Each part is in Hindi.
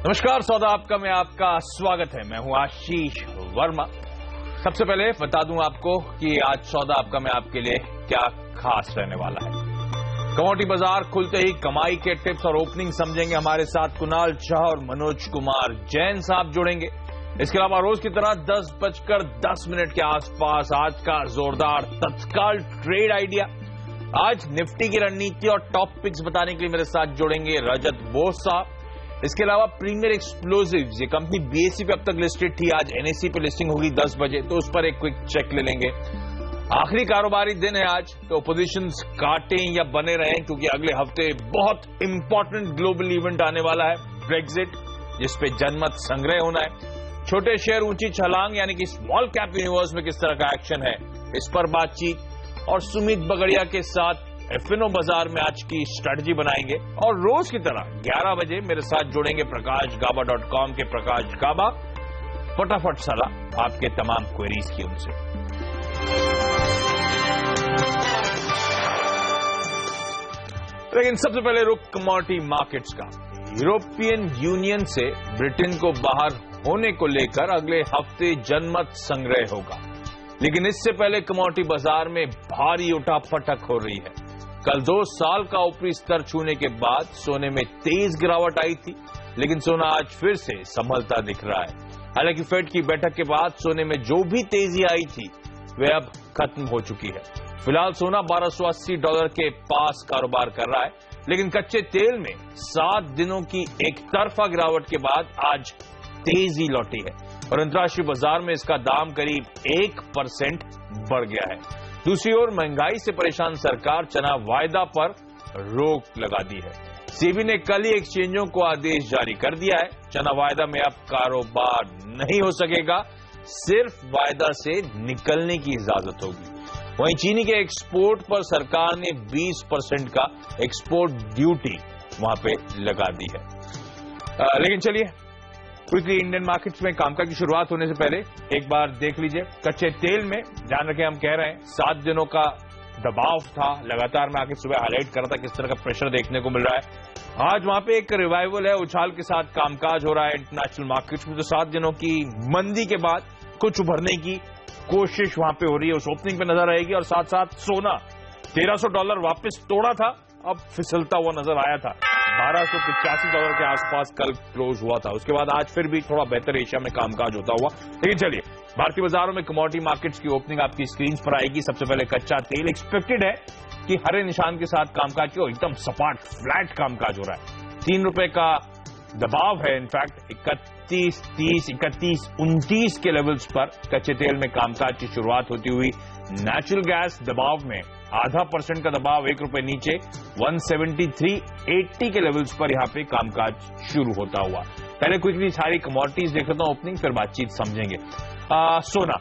नमस्कार, सौदा आपका में आपका स्वागत है। मैं हूं आशीष वर्मा। सबसे पहले बता दूं आपको कि आज सौदा आपका में आपके लिए क्या खास रहने वाला है। कमोडिटी बाजार खुलते ही कमाई के टिप्स और ओपनिंग समझेंगे। हमारे साथ कुणाल शाह और मनोज कुमार जैन साहब जुड़ेंगे। इसके अलावा रोज की तरह 10:10 के आसपास आज का जोरदार तत्काल ट्रेड आइडिया। आज निफ्टी की रणनीति और टॉप पिक्स बताने के लिए मेरे साथ जुड़ेंगे रजत बोस साहब। इसके अलावा प्रीमियर एक्सप्लोजिव्स, ये कंपनी बीएसई पे अब तक लिस्टेड थी, आज एनएसई पे लिस्टिंग होगी 10 बजे, तो उस पर एक क्विक चेक ले लेंगे। आखिरी कारोबारी दिन है आज, तो पोजीशंस काटें या बने रहें, क्योंकि अगले हफ्ते बहुत इंपॉर्टेंट ग्लोबल इवेंट आने वाला है, ब्रेक्जिट, जिसपे जनमत संग्रह होना है। छोटे शेयर ऊंची छलांग यानी कि स्मॉल कैप यूनिवर्स में किस तरह का एक्शन है, इस पर बातचीत। और सुमित बगड़िया के साथ एफएनओ बाजार में आज की स्ट्रेटजी बनाएंगे। और रोज की तरह 11 बजे मेरे साथ जुड़ेंगे प्रकाशगाबा.com के प्रकाश गाबा। फटाफट सलाह आपके तमाम क्वेरीज की उनसे। लेकिन सबसे पहले रुख कमोडिटी मार्केट्स का। यूरोपियन यूनियन से ब्रिटेन को बाहर होने को लेकर अगले हफ्ते जनमत संग्रह होगा, लेकिन इससे पहले कमोडिटी बाजार में भारी उठापटक हो रही है। कल 2 साल का ऊपरी स्तर छूने के बाद सोने में तेज गिरावट आई थी, लेकिन सोना आज फिर से संभलता दिख रहा है। हालांकि फेड की बैठक के बाद सोने में जो भी तेजी आई थी वह अब खत्म हो चुकी है। फिलहाल सोना $1280 के पास कारोबार कर रहा है, लेकिन कच्चे तेल में 7 दिनों की एक तरफा गिरावट के बाद आज तेजी लौटी है और अंतर्राष्ट्रीय बाजार में इसका दाम करीब 1% बढ़ गया है। दूसरी ओर महंगाई से परेशान सरकार चना वायदा पर रोक लगा दी है। सेबी ने कल ही एक्सचेंजों को आदेश जारी कर दिया है, चना वायदा में अब कारोबार नहीं हो सकेगा, सिर्फ वायदा से निकलने की इजाजत होगी। वहीं चीनी के एक्सपोर्ट पर सरकार ने 20% का एक्सपोर्ट ड्यूटी वहां पे लगा दी है। लेकिन चलिए क्विकली इंडियन मार्केट्स में कामकाज की शुरुआत होने से पहले एक बार देख लीजिए कच्चे तेल में। ध्यान रखें, हम कह रहे हैं 7 दिनों का दबाव था, लगातार मैं आके सुबह हाईलाइट कर रहा था किस तरह का प्रेशर देखने को मिल रहा है। आज वहां पे एक रिवाइवल है, उछाल के साथ कामकाज हो रहा है इंटरनेशनल मार्केट्स में। तो 7 दिनों की मंदी के बाद कुछ उभरने की कोशिश वहां पे हो रही है, उस ओपनिंग पे नजर आएगी। और साथ साथ सोना $1300 वापस तोड़ा था, अब फिसलता हुआ नजर आया था। $1285 के आसपास कल क्लोज हुआ था। उसके बाद आज फिर भी थोड़ा बेहतर एशिया में कामकाज होता हुआ। लेकिन चलिए भारतीय बाजारों में कमोडिटी मार्केट्स की ओपनिंग आपकी स्क्रीन पर आएगी। सबसे पहले कच्चा तेल एक्सपेक्टेड है कि हरे निशान के साथ कामकाज हो, एकदम सपाट फ्लैट कामकाज हो रहा है। ₹3 का दबाव है, इनफैक्ट 31, 30, 31, 29 के लेवल्स पर कच्चे तेल में कामकाज की शुरुआत होती हुई। नेचुरल गैस दबाव में ½ % का दबाव, ₹1 नीचे 173.80 के लेवल्स पर यहां पे कामकाज शुरू होता हुआ। पहले क्विकली सारी कमोडिटीज देख लेता हूं ओपनिंग, फिर बातचीत समझेंगे। सोना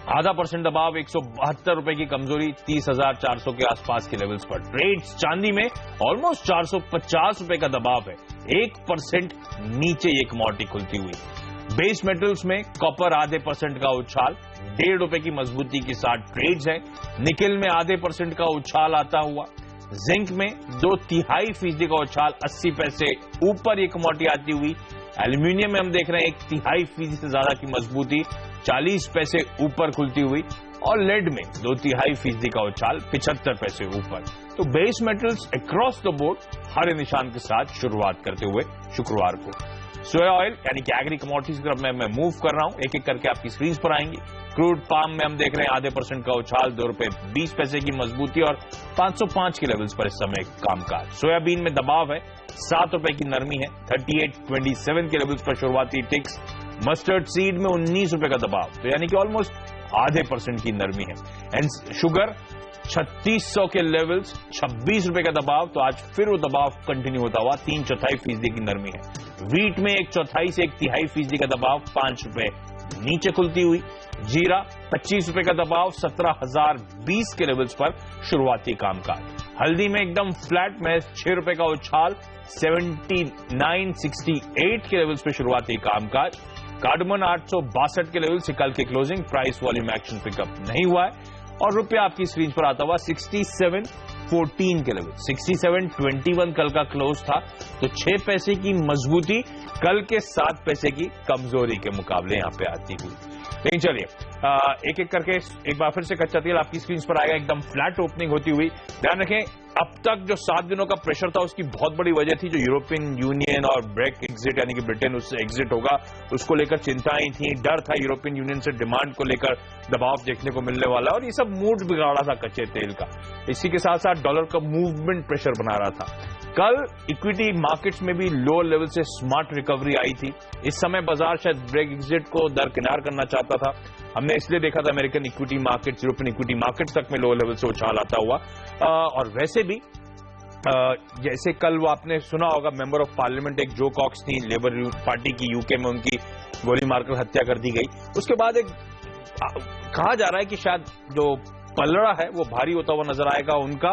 ½ % दबाव, ₹172 की कमजोरी, 30,400 के आसपास के लेवल्स पर ट्रेड्स। चांदी में ऑलमोस्ट ₹450 का दबाव है, 1% नीचे ये कमोडिटी खुलती हुई। बेस मेटल्स में कॉपर ½ % का उछाल, ₹1.5 की मजबूती के साथ ट्रेड्स हैं। निकेल में ½ % का उछाल आता हुआ। जिंक में 2/3% का उछाल, 80 पैसे ऊपर ये कमोडिटी आती हुई। एल्यूमिनियम में हम देख रहे हैं 1/3% से ज्यादा की मजबूती, 40 पैसे ऊपर खुलती हुई। और लेड में 2/3% का उछाल, 75 पैसे ऊपर। तो base metals across the board हरे निशान के साथ शुरुआत करते हुए शुक्रवार को। सोया ऑयल यानी कि एग्री कमोडिटीज की तरफ मैं मूव कर रहा हूं, एक एक करके आपकी स्क्रीन पर आएंगी। क्रूड पाम में हम देख रहे हैं ½ % का उछाल, ₹2.20 की मजबूती और 505 के लेवल्स पर इस समय कामकाज। सोयाबीन में दबाव है, ₹7 की नरमी है, 38.27 के लेवल्स पर शुरुआती टिक्स। मस्टर्ड सीड में ₹19 का दबाव, तो यानी कि ऑलमोस्ट ½ % की नरमी है। एंड शुगर 3600 के लेवल्स, ₹26 का दबाव, तो आज फिर वो दबाव कंटिन्यू होता हुआ, 3/4% की नरमी है। वीट में 1/4 से 1/3% का दबाव, ₹5 नीचे खुलती हुई। जीरा ₹25 का दबाव, 17,020 के लेवल्स पर शुरुआती कामकाज। हल्दी में एकदम फ्लैट में ₹6 का उछाल, 79.68 के लेवल्स पर शुरुआती कामकाज। कार्डमन 862 के लेवल से कल की closing price volume action pickup नहीं हुआ है और रुपया आपकी स्क्रीन पर आता हुआ 14 के लेवल 67.21 कल का क्लोज था, तो 6 पैसे की मजबूती कल के 7 पैसे की कमजोरी के मुकाबले यहां पे आती हुई। लेकिन चलिए एक एक करके एक बार फिर से कच्चा तेल आपकी स्क्रीन पर आएगा, एकदम फ्लैट ओपनिंग होती हुई। ध्यान रखें, अब तक जो 7 दिनों का प्रेशर था उसकी बहुत बड़ी वजह थी जो यूरोपियन यूनियन और ब्रेक एग्जिट यानी कि ब्रिटेन उससे एग्जिट होगा, उसको लेकर चिंताएं थी, डर था यूरोपियन यूनियन से डिमांड को लेकर दबाव देखने को मिलने वाला, और ये सब मूड बिगाड़ा था कच्चे तेल का। इसी के साथ साथ डॉलर का मूवमेंट प्रेशर बना रहा था। कल इक्विटी मार्केट्स में भी लो लेवल से स्मार्ट रिकवरी आई थी। इस समय बाजार शायद ब्रेक एग्जिट को दरकिनार करना चाहता था। हमने इसलिए देखा था American equity markets, European equity markets तक में लो लेवल से उछाल आता हुआ। और वैसे भी जैसे कल वो आपने सुना होगा, मेंबर ऑफ पार्लियामेंट एक जो कॉक्स थी लेबर पार्टी की, यूके में उनकी गोली मारकर हत्या कर दी गई। उसके बाद एक कहा जा रहा है कि शायद जो पलड़ा है वो भारी होता हुआ नजर आएगा उनका,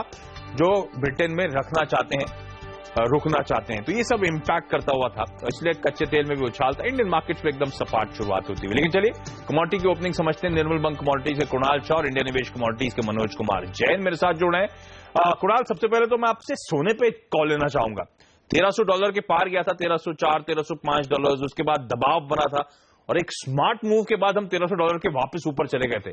जो ब्रिटेन में रुकना चाहते हैं। तो ये सब इंपैक्ट करता हुआ था, इसलिए कच्चे तेल में भी उछाल था। इंडियन मार्केट्स में एकदम सपाट शुरुआत होती हुई। लेकिन चलिए कमोडिटी की ओपनिंग समझते हैं। निर्मल बंग कमोडिटीज के कुणाल शाह और इंडियन निवेश कमोडिटीज के मनोज कुमार जैन मेरे साथ जुड़े हैं। कुणाल, सबसे पहले तो मैं आपसे सोने पे कॉल लेना चाहूंगा। $1300 के पार गया था, $1304, $1305। उसके बाद दबाव बना था और एक स्मार्ट मूव के बाद हम $1300 के वापस ऊपर चले गए थे।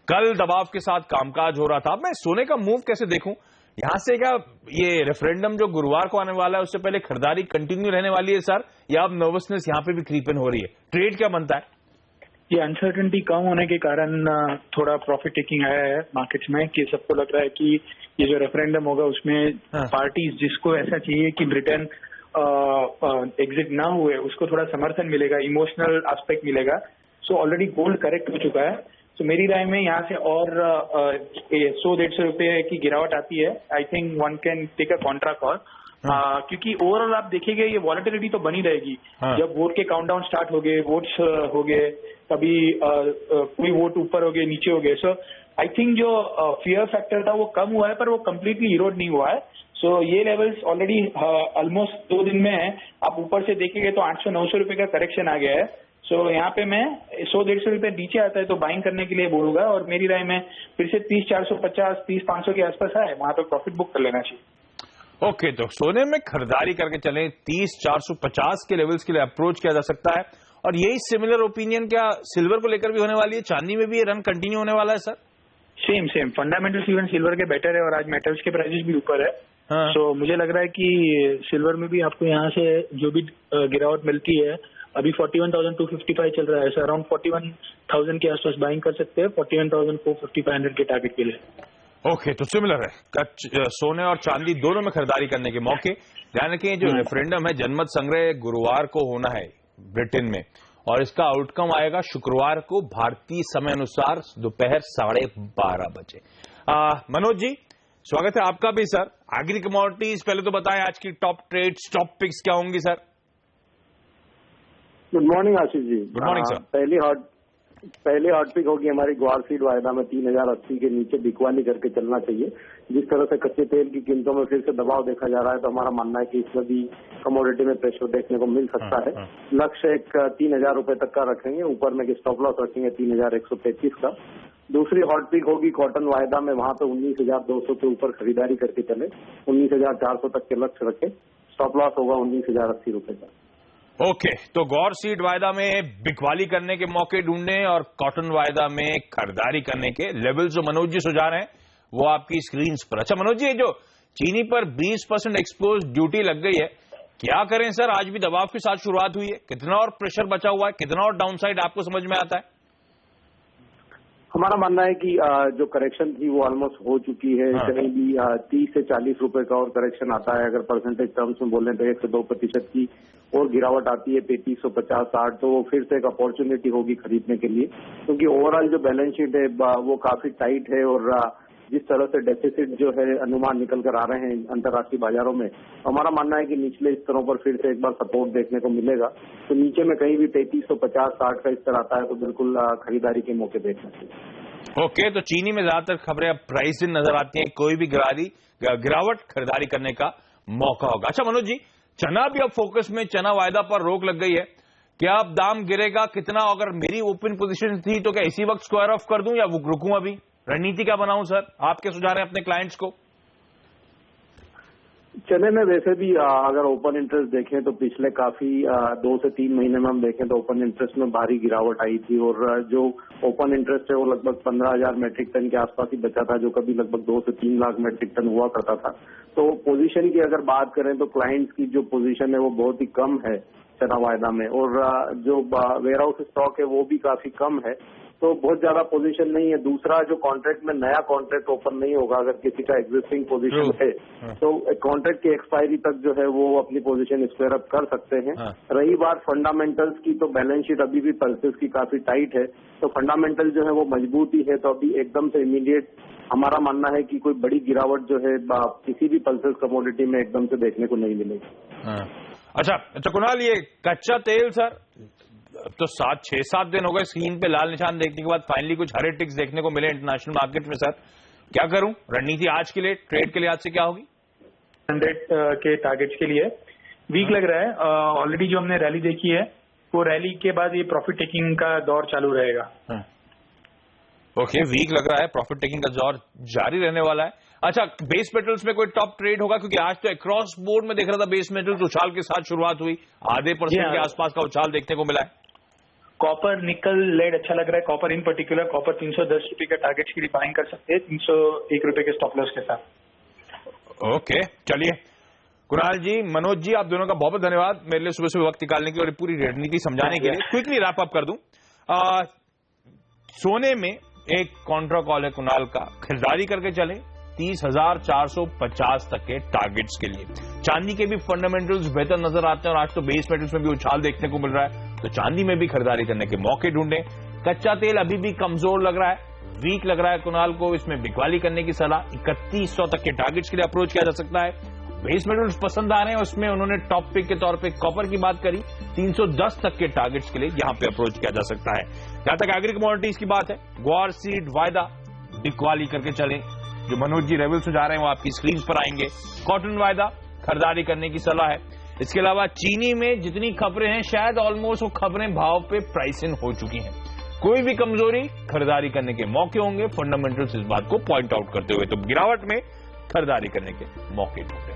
कल दबाव के साथ कामकाज हो रहा था। मैं सोने का मूव कैसे देखूं? यहां से क्या ये रेफरेंडम जो गुरुवार को आने वाला है उससे पहले खरीदारी कंटिन्यू रहने वाली है सर, या अब नर्वसनेस यहां पे भी क्रीपन हो रही है? ट्रेड क्या बनता है? ये अनसर्टेनिटी कम होने के कारण थोड़ा प्रॉफिट टेकिंग आया है मार्केट्स में, कि सबको लग रहा है कि ये जो रेफरेंडम होगा उसमें पार्टीज जिसको ऐसा चाहिए कि ब्रिटेन एग्जिट ना हुए उसको थोड़ा समर्थन मिलेगा, इमोशनल एस्पेक्ट मिलेगा। सो ऑलरेडी गोल्ड करेक्ट हो चुका है। तो मेरी राय में यहाँ से और 100-150 रुपए की गिरावट आती है। I think one can take a contra call, क्योंकि ओवरऑल आप देखेंगे ये वॉलेटिलिटी तो बनी रहेगी। जब वोट के काउंटडाउन स्टार्ट हो गए, वोट्स हो गए, कभी कोई वोट ऊपर हो गए, नीचे हो गए। सो आई थिंक जो फियर फैक्टर था वो कम हुआ है, पर वो कम्प्लीटली इरोड नहीं हुआ है। सो ये लेवल्स ऑलरेडी ऑलमोस्ट 2 दिन में है। आप ऊपर से देखेंगे तो 800-900 रुपए का करेक्शन आ गया है। सो यहाँ पे मैं 100-150 रुपए नीचे आता है तो बाइंग करने के लिए बोलूंगा, और मेरी राय में फिर से 30-450, 30-500 के आसपास है, वहां पे प्रॉफिट बुक कर लेना चाहिए। ओके, तो सोने में खरीदारी करके चलें। 30-450 के लेवल्स के लिए अप्रोच किया जा सकता है। और यही सिमिलर ओपिनियन क्या सिल्वर को लेकर भी होने वाली है? चांदी में भी ये रन कंटिन्यू होने वाला है sir? Same fundamentals even silver के बेटर है, और आज मेटल्स के प्राइसेस भी ऊपर है। सो मुझे लग रहा है कि सिल्वर में भी आपको यहाँ से जो भी गिरावट मिलती है, अभी 41,255 चल रहा है, सर अराउंड 41,000 के आसपास बाइंग कर सकते हैं, 41,450-500 के टारगेट के लिए। ओके, तो सिमिलर है सोने और चांदी दोनों में खरीदारी करने के मौके। ध्यान रखें, जो रेफरेंडम है जनमत संग्रह गुरुवार को होना है ब्रिटेन में, और इसका आउटकम आएगा शुक्रवार को भारतीय समय अनुसार दोपहर 12:30 बजे। मनोज जी, स्वागत है आपका भी सर। एग्री कमोडिटीज पहले तो बताएं आज की टॉप ट्रेड्स, टॉप पिक्स क्या होंगी sir? Good morning Ashish ji. Good morning sir. पहली हॉट पिक होगी हमारी ग्वार सीड वायदा में 3080 के नीचे बिकवाली करके चलना चाहिए। जिस तरह से कच्चे तेल की कीमतों में फिर से दबाव देखा जा रहा है, तो हमारा मानना है कि इसमें भी कमोडिटी में प्रेशर देखने को मिल सकता है। लक्ष्य एक 3000 रुपए तक का रखेंगे, ऊपर में स्टॉप लॉस रखेंगे 3133 का। दूसरी हॉट पिक होगी कॉटन वायदा में, वहां पे 19,200 के ऊपर खरीदारी करके चले, 19,400 तक के लक्ष्य रखे, स्टॉप लॉस होगा 19,080 रुपए का। ओके, तो गौर सीड वायदा में बिकवाली करने के मौके ढूंढने और कॉटन वायदा में खरीदारी करने के लेवल जो मनोज जी सुझा रहे हैं वो आपकी स्क्रीन पर। अच्छा मनोज जी, जो चीनी पर 20% एक्सपोज ड्यूटी लग गई है, क्या करें सर? आज भी दबाव के साथ शुरुआत हुई है, कितना और प्रेशर बचा हुआ है, कितना और डाउनसाइड आपको समझ में आता है? हमारा मानना है कि जो करेक्शन थी वो ऑलमोस्ट हो चुकी है। कहीं भी 30 से 40 रुपए का और करेक्शन आता है। अगर परसेंटेज टर्म्स में बोलें तो 1 से 2% की और गिरावट आती है 3550-60, तो वो फिर से एक अपॉर्चुनिटी होगी खरीदने के लिए, क्योंकि ओवरऑल जो बैलेंस शीट है वो काफी टाइट है, और जिस तरह से डेफिसिट जो है अनुमान निकल कर आ रहे हैं अंतर्राष्ट्रीय बाजारों में, हमारा मानना है कि निचले स्तरों पर फिर से एक बार सपोर्ट देखने को मिलेगा। तो नीचे में कहीं भी 3350-60 का स्तर आता है तो बिल्कुल खरीदारी के मौके देखना चाहिए। ओके, तो चीनी में ज्यादातर खबरें अब प्राइस नजर आती हैं, कोई भी गिरावट खरीदारी करने का मौका होगा। अच्छा मनोज जी, चना भी अब फोकस में, चना वायदा पर रोक लग गई है, क्या अब दाम गिरेगा? कितना? अगर मेरी ओपन पोजीशन थी तो क्या इसी वक्त स्क्वायर ऑफ कर दूं या रुकूं? अभी रणनीति क्या बनाऊं सर? आप क्या सुझा रहे हैं अपने क्लाइंट्स को? चने में वैसे भी अगर ओपन इंटरेस्ट देखें तो पिछले काफी 2 से 3 महीने में हम देखें तो ओपन इंटरेस्ट में भारी गिरावट आई थी और जो ओपन इंटरेस्ट है वो लगभग 15,000 मेट्रिक टन के आसपास ही बचा था, जो कभी लगभग 2 से 3 लाख मेट्रिक टन हुआ करता था। तो पोजीशन की अगर बात करें तो क्लाइंट्स की जो पोजीशन है वो बहुत ही कम है चना वायदा में, और जो वेयर हाउस स्टॉक है वो भी काफी कम है, तो बहुत ज्यादा पोजीशन नहीं है। दूसरा, जो कॉन्ट्रैक्ट में नया कॉन्ट्रैक्ट ओपन नहीं होगा, अगर किसी का एग्जिस्टिंग पोजीशन है तो कॉन्ट्रैक्ट की एक्सपायरी तक जो है वो अपनी पोजीशन स्क्वायर अप कर सकते हैं। रही बात फंडामेंटल्स की, तो बैलेंस शीट अभी भी पल्सेस की काफी टाइट है, तो फंडामेंटल जो है वो मजबूत ही है, तो अभी एकदम से इमीडिएट हमारा मानना है कि कोई बड़ी गिरावट जो है किसी भी पल्सेस कमोडिटी में एकदम से देखने को नहीं मिलेगी। अच्छा कुणाल, ये कच्चा तेल सर तो 6-7 दिन हो गए स्क्रीन पे लाल निशान देखने के बाद फाइनली कुछ हरे टिक्स देखने को मिले इंटरनेशनल मार्केट में। सर क्या करूं, रणनीति आज के लिए ट्रेड के लिहाज से क्या होगी? 100 के टारगेट्स के लिए वीक लग रहा है। ऑलरेडी जो हमने रैली देखी है वो रैली के बाद ये प्रॉफिट टेकिंग का दौर चालू रहेगा। ओके, वीक लग रहा है, प्रॉफिट टेकिंग का दौर जारी रहने वाला है। अच्छा, बेस मेटल्स में कोई टॉप ट्रेड होगा? क्योंकि आज तो अक्रॉस बोर्ड में देख रहा था बेस मेटल्स उछाल के साथ शुरुआत हुई, आधे % के आसपास का उछाल देखने को मिला है। कॉपर, निकल, लेड अच्छा लग रहा है। कॉपर इन पर्टिकुलर, कॉपर 310 रुपए का टारगेट के लिए बाइंग कर सकते हैं 301 रुपए के स्टॉप लॉस के साथ। ओके, चलिए कुणाल जी, मनोज जी, आप दोनों का बहुत बहुत धन्यवाद मेरे लिए सुबह सुबह वक्त निकालने के लिए और पूरी रणनीति समझाने के लिए। क्विकली रैप अप कर दूं, सोने में एक कॉन्ट्रा कॉल है कुणाल का, खरीदारी करके चले 30,450 तक के टारगेट्स के लिए। चांदी के भी फंडामेंटल्स बेहतर नजर आते हैं और आज तो बेस मेटल्स में भी उछाल देखने को मिल रहा है, तो चांदी में भी खरीदारी करने के मौके ढूंढें। कच्चा तेल अभी भी कमजोर लग रहा है, वीक लग रहा है कुणाल को, इसमें बिकवाली करने की सलाह। 3100 तक के टारगेट्स के लिए अप्रोच किया जा सकता है। बेस मेटल्स पसंद आ रहे हैं, उसमें उन्होंने टॉप पिक के तौर पे कॉपर की बात करी, 310 तक के टारगेट्स के लिए यहां पे अप्रोच किया जा सकता है। जहां तक एग्री कमोडिटीज की बात है, ग्वार, सीड, वायदा बिकवाली करके चलें। जो मनोज जी रेवल सुझा रहे हैं वो आपकी स्क्रीन पर आएंगे। कॉटन वायदा खरीदारी करने की सलाह है। इसके अलावा चीनी में जितनी खबरें हैं शायद ऑलमोस्ट वो खबरें भाव पे प्राइस इन हो चुकी हैं, कोई भी कमजोरी खरीदारी करने के मौके होंगे, फंडामेंटल्स इस बात को पॉइंट आउट करते हुए, तो गिरावट में खरीदारी करने के मौके ढूंढे।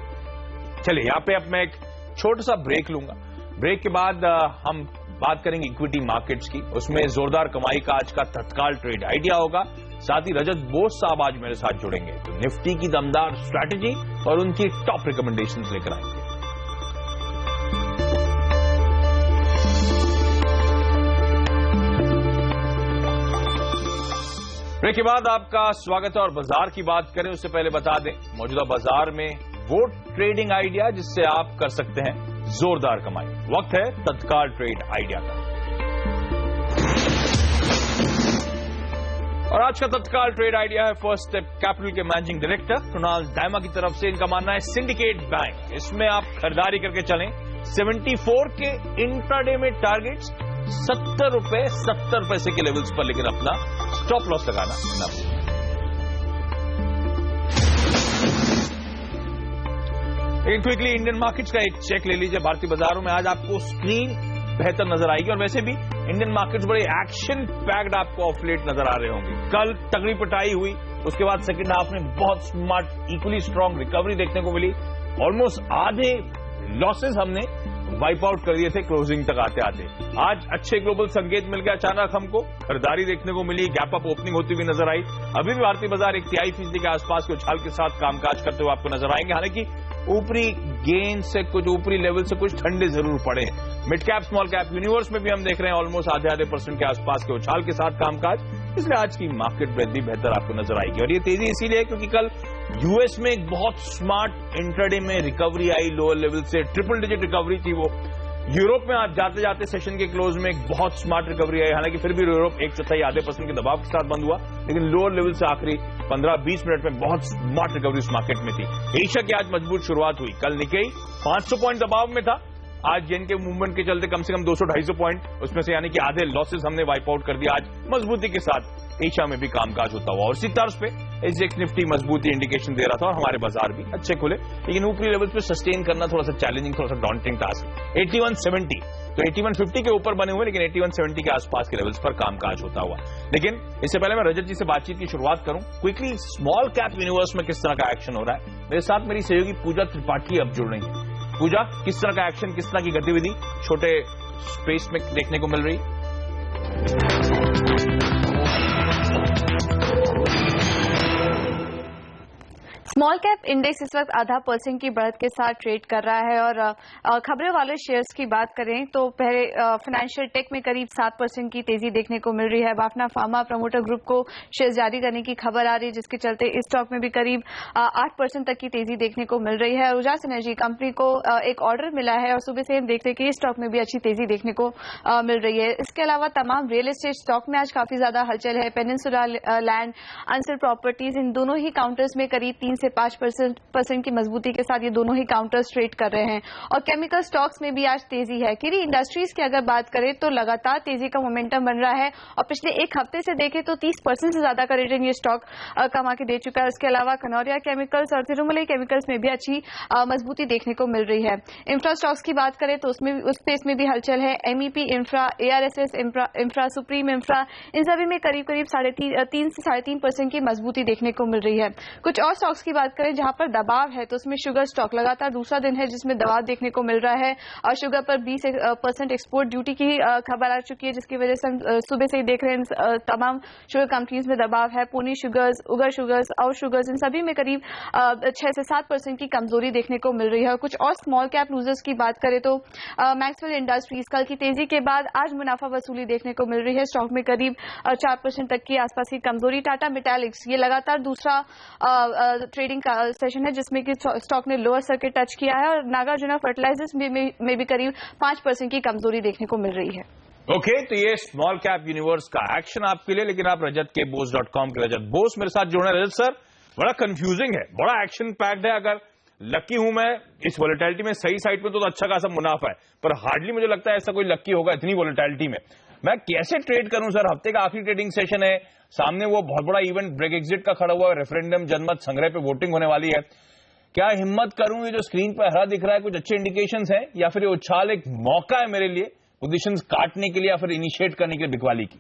चलिए यहां पे अब मैं एक छोटा सा ब्रेक लूंगा, ब्रेक के बाद हम बात करेंगे इक्विटी मार्केट्स की, उसमें जोरदार कमाई का आज का तत्काल ट्रेड आइडिया होगा। साथ ही रजत बोस साहब आज मेरे साथ जुड़ेंगे, तो निफ्टी की दमदार स्ट्रैटेजी और उनकी टॉप रिकमेंडेशंस लेकर आएंगे। ब्रेक के बाद आपका स्वागत है और बाजार की बात करें उससे पहले बता दें मौजूदा बाजार में वो ट्रेडिंग आइडिया जिससे आप कर सकते हैं जोरदार कमाई। वक्त है तत्काल ट्रेड आइडिया का, और आज का तत्काल ट्रेड आइडिया है फर्स्ट स्टेप कैपिटल के मैनेजिंग डायरेक्टर कुणाल दायमा की तरफ से। इनका मानना है सिंडिकेट बैंक, इसमें आप खरीदारी करके चलें। 74 के इंट्राडे में टारगेट्स 70 रुपए 70 पैसे के लेवल्स पर, लेकिन अपना स्टॉप लॉस लगाना न भूलें। लेकिन क्विकली इंडियन मार्केट्स का एक चेक ले लीजिए। भारतीय बाजारों में आज आपको स्क्रीन बेहतर नजर आएगी और वैसे भी इंडियन मार्केट्स बड़े एक्शन पैक्ड आपको ऑफ लेट नजर आ रहे होंगे। कल तगड़ी पिटाई हुई, उसके बाद सेकंड हाफ में बहुत स्मार्ट इक्वली स्ट्रांग रिकवरी देखने को मिली। ऑलमोस्ट आधे लॉसेस हमने वाइप आउट कर दिए थे क्लोजिंग तक आते आते। आज अच्छे ग्लोबल संकेत मिल गया, अचानक हमको खरीदारी देखने को मिली, गैप अप ओपनिंग होती हुई नजर आई। अभी भी भारतीय बाजार 1/3% के आसपास के उछाल के साथ कामकाज करते हुए आपको नजर आएंगे। हालांकि ऊपरी गेन से कुछ, ऊपरी लेवल से कुछ ठंडे जरूर पड़े। Mid cap small cap universe में भी हम देख रहे हैं ऑलमोस्ट आधे % के आसपास के उछाल के साथ कामकाज, इसलिए आज की मार्केट ब्रेथ भी बेहतर आपको नजर आएगी। और ये तेजी इसीलिए क्योंकि कल यूएस में एक बहुत स्मार्ट इंट्राडे में रिकवरी आई, लोअर लेवल से ट्रिपल डिजिट रिकवरी थी वो। यूरोप में आज जाते जाते सेशन के क्लोज में एक बहुत स्मार्ट रिकवरी आई, हालांकि फिर भी यूरोप 1/4 आधे % के दबाव के साथ बंद हुआ, लेकिन लोअर लेवल से आखिरी 15-20 मिनट में बहुत स्मार्ट रिकवरी इस मार्केट में थी। एशिया की आज मजबूत शुरुआत हुई, कल निकेई 500 पॉइंट दबाव में था, आज येन के मूवमेंट के चलते कम से कम 200-250 पॉइंट उसमें से यानी कि आधे लॉसेस हमने वाइप आउट कर दिया आज मजबूती के साथ। एशिया में भी कामकाज होता हुआ, और इसी तर्ज पे एसजीएक्स निफ्टी मजबूती इंडिकेशन दे रहा था और हमारे बाजार भी अच्छे खुले, लेकिन ऊपरी लेवल्स पे सस्टेन करना थोड़ा सा चैलेंजिंग, थोड़ा सा डॉन्टिंग टास्क। 8170 तो 8150 के ऊपर बने हुए, लेकिन 8170 के आसपास के लेवल्स पर कामकाज होता हुआ। लेकिन इससे पहले मैं रजत जी से बातचीत की शुरुआत करूं, क्विकली स्मॉल कैप यूनिवर्स में किस तरह का एक्शन हो रहा है। मेरे साथ मेरी सहयोगी पूजा त्रिपाठी अब जुड़ रही है। पूजा, किस तरह का एक्शन, किस तरह की गतिविधि छोटे स्पेस में देखने को मिल रही है? स्मॉल कैप इंडेक्स इस वक्त 0.5% की बढ़त के साथ ट्रेड कर रहा है और खबरें वाले शेयर्स की बात करें तो पहले फाइनेंशियल टेक में करीब 7% की तेजी देखने को मिल रही है। वाफना फार्मा प्रमोटर ग्रुप को शेयर जारी करने की खबर आ रही है, जिसके चलते इस स्टॉक में भी करीब 8% तक की तेजी देखने को मिल रही है। उजास एनर्जी कंपनी को एक ऑर्डर मिला है और सुबह से हम देख रहे हैं कि इस स्टॉक में भी अच्छी तेजी देखने को मिल रही है। इसके अलावा तमाम रियल एस्टेट स्टॉक में आज काफी ज्यादा हलचल है। पेनिनसुला लैंड, अंसर प्रॉपर्टीज, इन दोनों ही काउंटर्स में करीब 3 से 5% की मजबूती के साथ ये दोनों ही काउंटर्स ट्रेड कर रहे हैं। और केमिकल स्टॉक्स में भी आज तेजी है। किरी इंडस्ट्रीज की अगर बात करें तो लगातार तेजी का मोमेंटम बन रहा है और पिछले एक हफ्ते से देखें तो 30% से ज्यादा का रिटर्न ये स्टॉक कमा के दे चुका है। उसके अलावा कनौरिया केमिकल्स और तिरुमलाई केमिकल्स में भी अच्छी मजबूती देखने को मिल रही है। इंफ्रा स्टॉक्स की बात करें तो उस स्पेस में भी हलचल है। MEP infra, ARSS infra, supreme infra, इन सभी में करीब 3 से 3.5% की मजबूती देखने को मिल रही है। कुछ और स्टॉक्स की बात करें जहां पर दबाव है तो उसमें शुगर स्टॉक लगातार दूसरा दिन है जिसमें दबाव देखने को मिल रहा है और शुगर पर 20% एक्सपोर्ट ड्यूटी की खबर आ चुकी है, जिसकी वजह से हम सुबह से ही देख रहे हैं तमाम शुगर कंपनीज में दबाव है। पुनी शुगर्स, उगर शुगर्स और शुगर्स, इन सभी में करीब 6 से 7% की कमजोरी देखने को मिल रही है। और कुछ और स्मॉल कैप लूजर्स की बात करें तो मैक्सवेल इंडस्ट्रीज कल की तेजी के बाद आज मुनाफा वसूली देखने को मिल रही है। स्टॉक में करीब 4% तक की आसपास की कमजोरी। टाटा मेटालिक्स ये लगातार दूसरा ट्रेडिंग का सेशन है जिसमें कि स्टॉक ने लोअर सर्किट टच किया है और नागार्जुना फर्टिलाइजर्स में भी करीब 5% की कमजोरी देखने को मिल रही है। ओके, तो ये स्मॉल कैप यूनिवर्स का एक्शन आपके लिए, लेकिन आप रजत के बोस.com के रजत बोस मेरे साथ जुड़े। रजत सर, बड़ा कंफ्यूजिंग है, बड़ा एक्शन पैक्ड है। अगर लकी हूं मैं इस वोलेटिलिटी में, सही साइड पे तो अच्छा खासा मुनाफा है, पर हार्डली मुझे लगता है ऐसा कोई लकी होगा इतनी वोलेटिलिटी में। मैं कैसे ट्रेड करूं सर? हफ्ते का आखिरी ट्रेडिंग सेशन है, सामने वो बहुत बड़ा इवेंट ब्रेक एग्जिट का खड़ा हुआ है, रेफरेंडम जनमत संग्रह पे वोटिंग होने वाली है। क्या हिम्मत करूं? ये जो स्क्रीन पर हरा दिख रहा है कुछ अच्छे इंडिकेशंस हैं, या फिर ये उछाल एक मौका है मेरे लिए पोजीशंस काटने के लिए या फिर इनिशिएट करने के लिए बिकवाली की?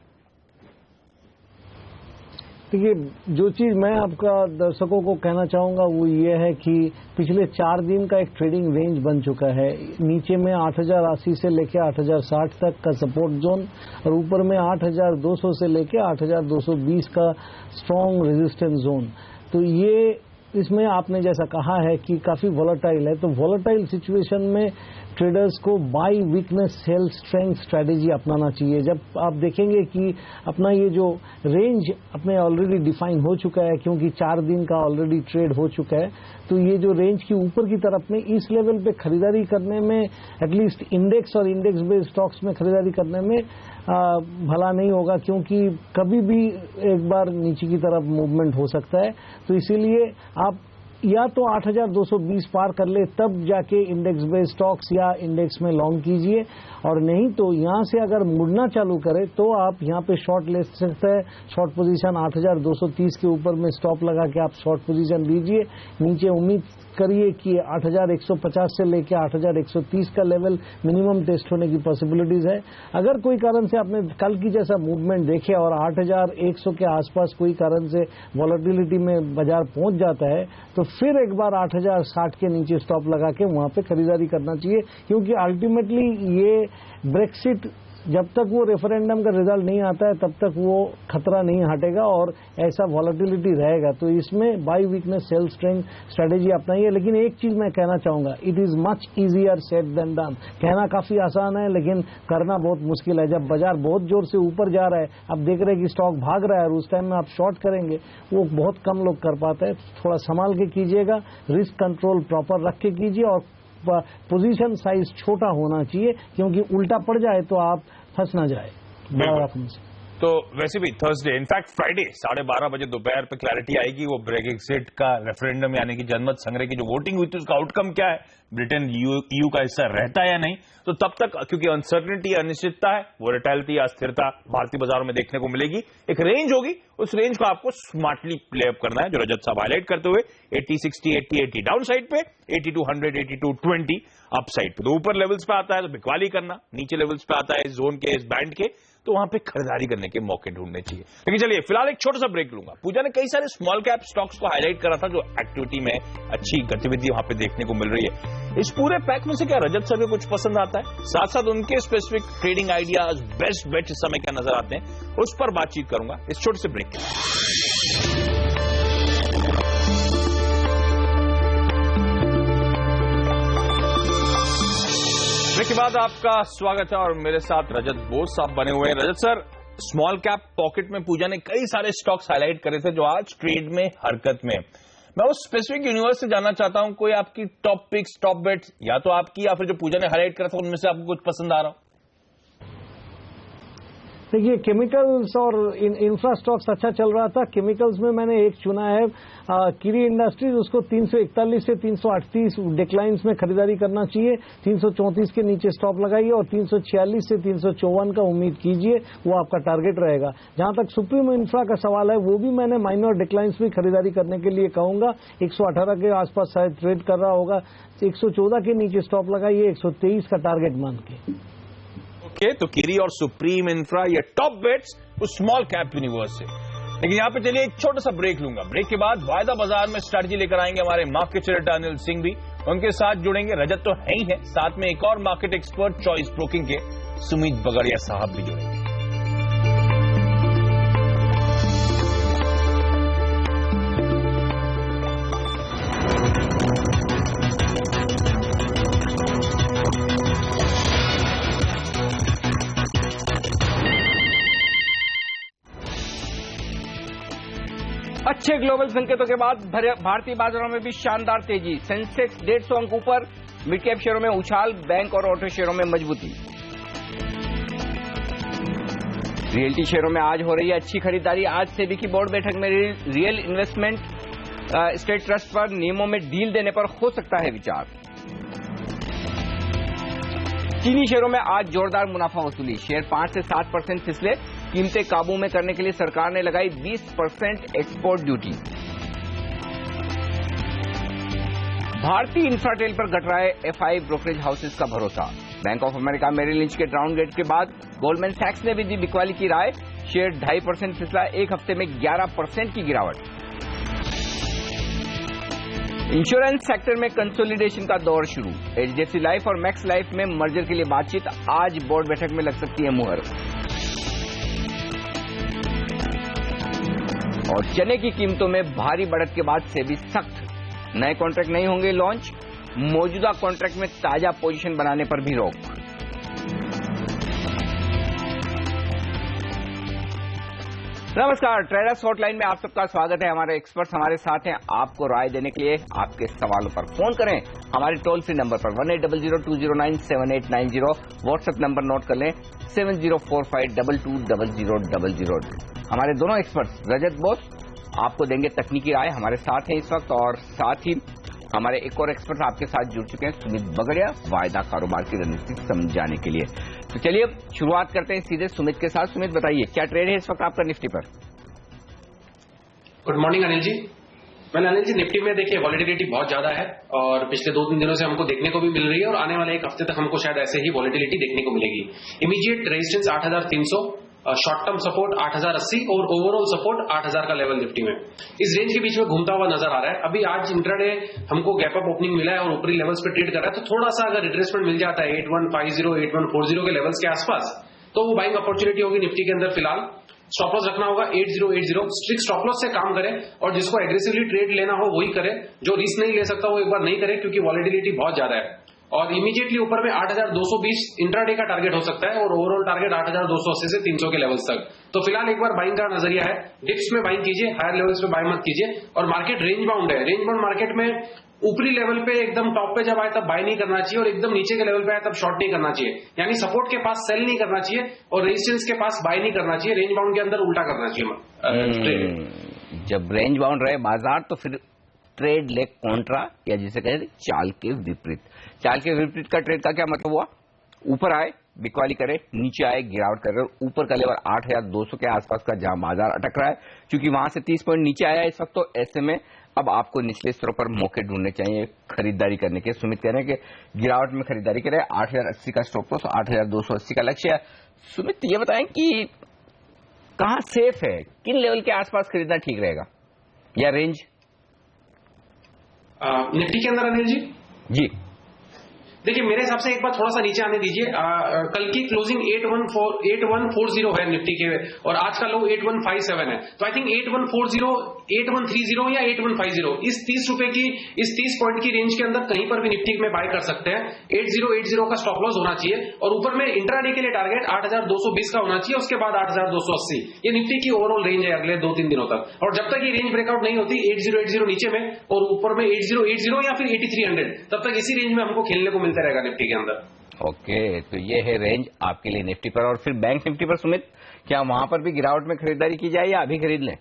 देखिए, जो चीज मैं आपका दर्शकों को कहना चाहूंगा वो ये है कि पिछले 4 दिन का एक ट्रेडिंग रेंज बन चुका है। नीचे में 8080 से लेकर 8060 तक का सपोर्ट जोन और ऊपर में 8200 से लेकर 8220 का स्ट्रॉन्ग रेजिस्टेंस जोन। तो ये इसमें आपने जैसा कहा है कि काफी वोलेटाइल है, तो वोलेटाइल सिचुएशन में ट्रेडर्स को buy weakness sell strength strategy अपनाना चाहिए। जब आप देखेंगे कि अपना ये जो रेंज अपने ऑलरेडी डिफाइन हो चुका है, क्योंकि 4 दिन का ऑलरेडी ट्रेड हो चुका है, तो ये जो रेंज की ऊपर की तरफ में इस लेवल पे खरीदारी करने में, एटलीस्ट इंडेक्स और इंडेक्स बेस्ड स्टॉक्स में खरीदारी करने में भला नहीं होगा, क्योंकि कभी भी एक बार नीचे की तरफ मूवमेंट हो सकता है। तो इसीलिए आप या तो 8220 पार कर ले तब जाके इंडेक्स बेस्ड स्टॉक्स या इंडेक्स में लॉन्ग कीजिए, और नहीं तो यहां से अगर मुड़ना चालू करे तो आप यहां पे शॉर्ट ले सकते हैं। शॉर्ट पोजीशन 8230 के ऊपर में स्टॉप लगा के आप शॉर्ट पोजीशन लीजिए। नीचे उम्मीद करिए कि 8150 से लेकर 8130 का लेवल मिनिमम टेस्ट होने की पॉसिबिलिटीज है। अगर कोई कारण से आपने कल की जैसा मूवमेंट देखे और 8100 के आसपास कोई कारण से वॉलेटिलिटी में बाजार पहुंच जाता है तो फिर एक बार 8060 के नीचे स्टॉप लगा के वहां पे खरीदारी करना चाहिए, क्योंकि अल्टीमेटली ये ब्रेक्सिट जब तक वो रेफरेंडम का रिजल्ट नहीं आता है तब तक वो खतरा नहीं हटेगा और ऐसा वॉलेटिलिटी रहेगा। तो इसमें buy weakness sell strength strategy अपनाइए। लेकिन एक चीज मैं कहना चाहूंगा, it is much easier said than done. कहना काफी आसान है लेकिन करना बहुत मुश्किल है। जब बाजार बहुत जोर से ऊपर जा रहा है, आप देख रहे हैं कि स्टॉक भाग रहा है और उस टाइम में आप शॉर्ट करेंगे, वो बहुत कम लोग कर पाते हैं। थोड़ा संभाल के कीजिएगा, रिस्क कंट्रोल प्रॉपर रख के कीजिए और पोजीशन साइज छोटा होना चाहिए, क्योंकि उल्टा पड़ जाए तो आप फंस ना जाए बड़ा रकम से। तो वैसे भी थर्सडे, इनफैक्ट फ्राइडे 12:30 बजे दोपहर पे क्लैरिटी आएगी वो ब्रेक्सिट का रेफरेंडम यानी कि जनमत संग्रह की जो वोटिंग हुई थी उसका आउटकम क्या है, ब्रिटेन ईयू का हिस्सा रहता है या नहीं। तो तब तक क्योंकि अनसर्टेनिटी, अनिश्चितता है, वोलेटिलिटी, अस्थिरता भारतीय बाजारों में देखने को मिलेगी। एक रेंज होगी, उस रेंज को आपको स्मार्टली प्ले अप करना है, जो रजत साहब हाईलाइट करते हुए 80, 60, 80, 80 डाउन साइड पे, 82, 100, 82, 20 अप साइड पे। तो ऊपर लेवल्स पे आता है तो बिकवाली करना, नीचे लेवल्स पे आता है इस जोन के, इस बैंड के, तो वहां पे खरीदारी करने के मौके ढूंढने चाहिए। लेकिन चलिए फिलहाल एक छोटा सा ब्रेक लूंगा। पूजा ने कई सारे स्मॉल कैप स्टॉक्स को हाईलाइट करा था जो एक्टिविटी में अच्छी गतिविधि वहां पे देखने को मिल रही है। इस पूरे पैक में से क्या रजत सर को कुछ पसंद आता है, साथ साथ उनके specific trading ideas, best bet इस समय क्या नजर आते हैं, उस पर बातचीत करूंगा इस छोटे से ब्रेक के बाद। ब्रेक के बाद आपका स्वागत है और मेरे साथ रजत बोस साहब बने हुए हैं। रजत सर, स्मॉल कैप पॉकेट में पूजा ने कई सारे स्टॉक्स हाईलाइट करे थे जो आज ट्रेड में हरकत में। मैं उस स्पेसिफिक यूनिवर्स से जानना चाहता हूं, कोई आपकी टॉप पिक्स, टॉप बेट्स या तो आपकी या फिर जो पूजा ने हाईलाइट करा था उनमें से आपको कुछ पसंद आ रहा हो? देखिए, केमिकल्स और इंफ्रा स्टॉक्स अच्छा चल रहा था। केमिकल्स में मैंने एक चुना है किरी इंडस्ट्रीज, उसको 341 से 338 डिक्लाइंस में खरीदारी करना चाहिए। 334 के नीचे स्टॉप लगाइए और 346 से 354 का उम्मीद कीजिए, वो आपका टारगेट रहेगा। जहां तक सुप्रीम इंफ्रा का सवाल है, वो भी मैंने माइनर डिक्लाइंस में खरीदारी करने के लिए कहूंगा। 118 के आसपास शायद ट्रेड कर रहा होगा। 114 के नीचे स्टॉप लगाइए, 123 का टारगेट मान के। तो किरी और सुप्रीम इंफ्रा ये टॉप बेट्स उस स्मॉल कैप यूनिवर्स से। लेकिन यहां पे चलिए एक छोटा सा ब्रेक लूंगा। ब्रेक के बाद वायदा बाजार में स्ट्रैटेजी लेकर आएंगे हमारे मार्केट एडिटर अनिल सिंह भी, उनके साथ जुड़ेंगे रजत तो है ही है, साथ में एक और मार्केट एक्सपर्ट चॉइस ब्रोकिंग के सुमित बगड़िया साहब भी जुड़ेंगे। अच्छे ग्लोबल संकेतों के बाद भारतीय बाजारों में भी शानदार तेजी। सेंसेक्स 150 अंक ऊपर, मिड कैप शेयरों में उछाल, बैंक और ऑटो शेयरों में मजबूती। रियल्टी शेयरों में आज हो रही है अच्छी खरीदारी। आज सेबी की बोर्ड बैठक में रियल इन्वेस्टमेंट स्टेट ट्रस्ट पर नियमों में डील देने पर हो सकता है विचार। चीनी शेयरों में आज जोरदार मुनाफा वसूली, शेयर 5 से 7% फिसले। कीमतें काबू में करने के लिए सरकार ने लगाई 20% एक्सपोर्ट ड्यूटी। भारतीय इंफ्राटेल पर घट रहा है एफआई ब्रोकरेज हाउसेस का भरोसा। Bank of America Merrill Lynch के डाउनग्रेड के बाद गोल्डमैन सैक्स ने भी दी बिकवाली की राय, शेयर 2.5% फिसला, एक हफ्ते में 11% की गिरावट। इंश्योरेंस सेक्टर में कंसोलिडेशन का दौर शुरू, एचडीएफसी लाइफ और मैक्स लाइफ में मर्जर के लिए बातचीत, आज बोर्ड बैठक में लग सकती है मुहर। और चने की कीमतों में भारी बढ़त के बाद सेबी सख्त, नए कॉन्ट्रैक्ट नहीं होंगे लॉन्च, मौजूदा कॉन्ट्रैक्ट में ताजा पोजीशन बनाने पर भी रोक। नमस्कार, ट्रेडर्स हॉटलाइन में आप सबका स्वागत है। हमारे एक्सपर्ट्स हमारे साथ हैं आपको राय देने के लिए। आपके सवालों पर फोन करें हमारे टोल फ्री नंबर पर 1800-209-7890। व्हाट्सएप नंबर नोट कर लें 7045220000। हमारे दोनों एक्सपर्ट्स रजत बोस आपको देंगे तकनीकी राय, हमारे साथ हैं इस वक्त, और साथ ही हमारे एक और एक्सपर्ट आपके साथ जुड़ चुके हैं, सुमित बगड़िया, वायदा कारोबार की रणनीति समझाने के लिए। तो चलिए शुरुआत करते हैं सीधे सुमित के साथ। सुमित बताइए क्या ट्रेड है इस वक्त आपका निफ्टी पर? Good morning Anil ji. Anil ji, Nifty में देखिए वॉलेटिलिटी बहुत ज्यादा है और पिछले 2-3 दिनों से हमको देखने को भी मिल रही है और आने वाले एक हफ्ते तक हमको शायद ऐसे ही वॉलेटिलिटी देखने को मिलेगी। Immediate resistance 8300, short term support 8080 और ओवरऑल सपोर्ट 8000 का लेवल निफ्टी में इस रेंज के बीच में घूमता हुआ नजर आ रहा है। अभी आज इंट्राडे हमको गैप अप ओपनिंग मिला है और ऊपरी लेवल्स पे ट्रेड कर रहा है, तो थोड़ा सा अगर रिट्रेसमेंट मिल जाता है 8150 8140 के लेवल्स के आसपास, तो वो बाइंग अपॉर्चुनिटी होगी निफ्टी के अंदर। फिलहाल स्टॉप लॉस रखना होगा 8080, स्ट्रिक्ट स्टॉप लॉस से काम करें और जिसको एग्रेसिवली ट्रेड लेना हो वही करे, जो रिस्क नहीं ले सकता वो एक बार नहीं करे क्योंकि वॉलेटिलिटी बहुत ज्यादा है। और इमीडिएटली ऊपर में 8,220 इंट्राडे का टारगेट हो सकता है और ओवरऑल टारगेट 8,280 से 300 के लेवल्स तक। तो फिलहाल एक बार बाइंग का नजरिया है, डिप्स में बाइंग कीजिए, हायर लेवल्स पे बाय मत कीजिए। और मार्केट रेंज बाउंड है, रेंज बाउंड मार्केट में ऊपरी लेवल पे एकदम टॉप पे जब आए तब बाय नहीं करना चाहिए और एकदम नीचे के लेवल पे आए तब शॉर्ट नहीं करना चाहिए, यानी सपोर्ट के पास सेल नहीं करना चाहिए और रेजिस्टेंस के पास बाय नहीं करना चाहिए, रेंज बाउंड के अंदर उल्टा करना चाहिए। जब रेंज बाउंड रहे बाजार तो फिर ट्रेड लेग कॉन्ट्रा या जिसे कहते हैं चाल के विपरीत। चाल के विपरीत का ट्रेड का क्या मतलब हुआ? ऊपर आए बिकवाली करे, नीचे आए गिरावट करे और ऊपर का लेवल 8,200 के आसपास का जहां बाजार अटक रहा है, क्योंकि वहां से 30 पॉइंट नीचे आया इस वक्त, तो ऐसे में अब आपको निचले स्तरों पर मौके ढूंढने चाहिए खरीदारी करने के। सुमित कह रहे हैं कि गिरावट में खरीदारी करें, 8,080 का स्टॉप लॉस, 8,280 का लक्ष्य है। सुमित ये बताएं कि कहां सेफ है, किन लेवल के आसपास खरीदना ठीक रहेगा या रेंज? निफ्टी के अंदर अनिल जी देखिए, मेरे हिसाब से एक बार थोड़ा सा नीचे आने दीजिए। कल की क्लोजिंग 8140 है निफ्टी के और आज का लो 8157 है, तो आई थिंक 8140, 8130 या 8150 इस 30 रुपए की, इस 30 पॉइंट की रेंज के अंदर कहीं पर भी निफ्टी में बाय कर सकते हैं। 8080 का स्टॉप लॉस होना चाहिए और ऊपर में इंट्राडे के लिए टारगेट 8,220 का होना चाहिए, उसके बाद 8,280। ये निफ्टी की ओवरऑल रेंज है अगले 2-3 दिनों तक, और जब तक ये रेंज ब्रेकआउट नहीं होती 8080 नीचे में और ऊपर में 8080 या फिर 8300, तब तक इसी रेंज में हमको खेलने को मिलता रहेगा निफ्टी के अंदर। ओके, तो ये है रेंज आपके लिए निफ्टी पर। और फिर बैंक निफ्टी पर सुमित, क्या वहां पर भी गिरावट में खरीदारी की जाए या अभी खरीद लें?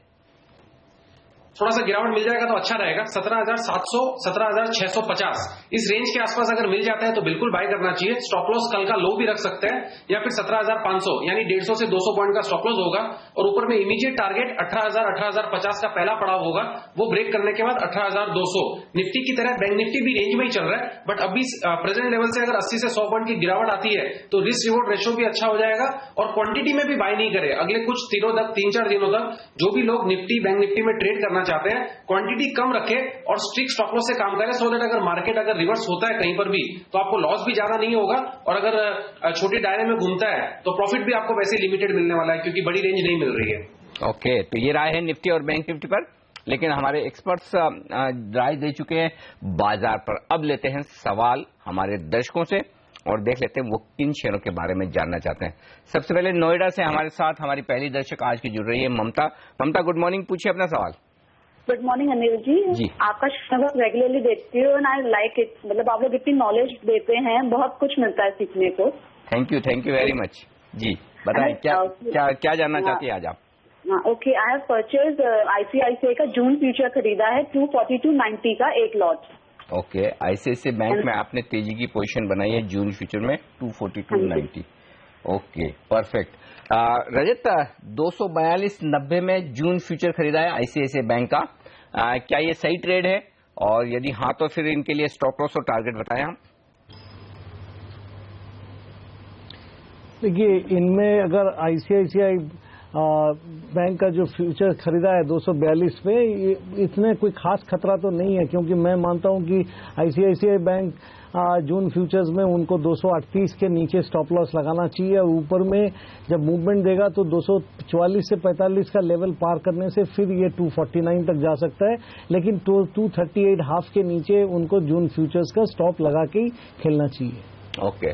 थोड़ा सा गिरावट मिल जाएगा तो अच्छा रहेगा। 17,700, 17,650 इस रेंज के आसपास अगर मिल जाता है तो बिल्कुल बाय करना चाहिए। स्टॉप लॉस कल का लो भी रख सकते हैं या फिर 17,500 यानी 150 से 200 पॉइंट का स्टॉप लॉस होगा और ऊपर में इमीडिएट टारगेट 18,000, 18,050 का पहला पड़ाव होगा, वो ब्रेक करने के बाद 18,200। निफ्टी की तरह बैंक निफ्टी भी रेंज में ही चल रहा है, बट अभी प्रेजेंट लेवल से अगर 80 से 100 पॉइंट की गिरावट आती है तो रिस्क रिवॉर्ड रेशियो भी अच्छा हो जाएगा और क्वांटिटी में भी बाय नहीं करे। अगले कुछ दिनों तक, 3-4 दिनों तक जो भी लोग निफ्टी बैंक निफ्टी में ट्रेड करना चाहते हैं, क्वांटिटी कम रखे और स्ट्रिक्ट स्टॉप लॉस से काम करें, सो दैट अगर मार्केट अगर रिवर्स होता है कहीं पर भी तो आपको लॉस भी ज्यादा नहीं होगा और अगर छोटे दायरे में घूमता है तो प्रॉफिट भी आपको वैसे लिमिटेड मिलने वाला है क्योंकि बड़ी रेंज नहीं मिल रही है। ओके, तो ये राय है निफ्टी और बैंक निफ्टी पर, लेकिन हमारे एक्सपर्ट्स राय दे चुके हैं बाजार पर। अब लेते हैं सवाल हमारे दर्शकों से और देख लेते हैं वो किन शेयरों के बारे में जानना चाहते हैं। सबसे पहले नोएडा से हमारे साथ हमारी पहली दर्शक आज की जुड़ रही है ममता। ममता, गुड मॉर्निंग, पूछिए अपना सवाल। Good morning Anil ji. आपका शो रेगुलरली देखती हूँ एंड आई लाइक इट, मतलब आप लोग इतनी नॉलेज देते हैं, बहुत कुछ मिलता है सीखने को। Thank you very much. जी बताएं, क्या जानना चाहती है आज आप? Okay, I have purchase ICICI का जून फ्यूचर खरीदा है 242.90 का एक लॉट। ओके, ICICI बैंक में आपने तेजी की पोजीशन बनाई है जून फ्यूचर में 242.90। Okay, perfect. रजत, 242.90 में जून फ्यूचर खरीदा है ICICI बैंक का, क्या ये सही ट्रेड है और यदि हाँ तो फिर इनके लिए स्टॉप लॉस और टारगेट बताएं हम। देखिए, इनमें अगर ICICI बैंक का जो फ्यूचर खरीदा है 242 पे, इतने कोई खास खतरा तो नहीं है, क्योंकि मैं मानता हूं कि ICICI बैंक जून फ्यूचर्स में उनको 238 के नीचे स्टॉप लॉस लगाना चाहिए और ऊपर में जब मूवमेंट देगा तो 244 से 45 का लेवल पार करने से फिर ये 249 तक जा सकता है, लेकिन 238 हाफ के नीचे उनको जून फ्यूचर्स का स्टॉप लगा के ही खेलना चाहिए। ओके,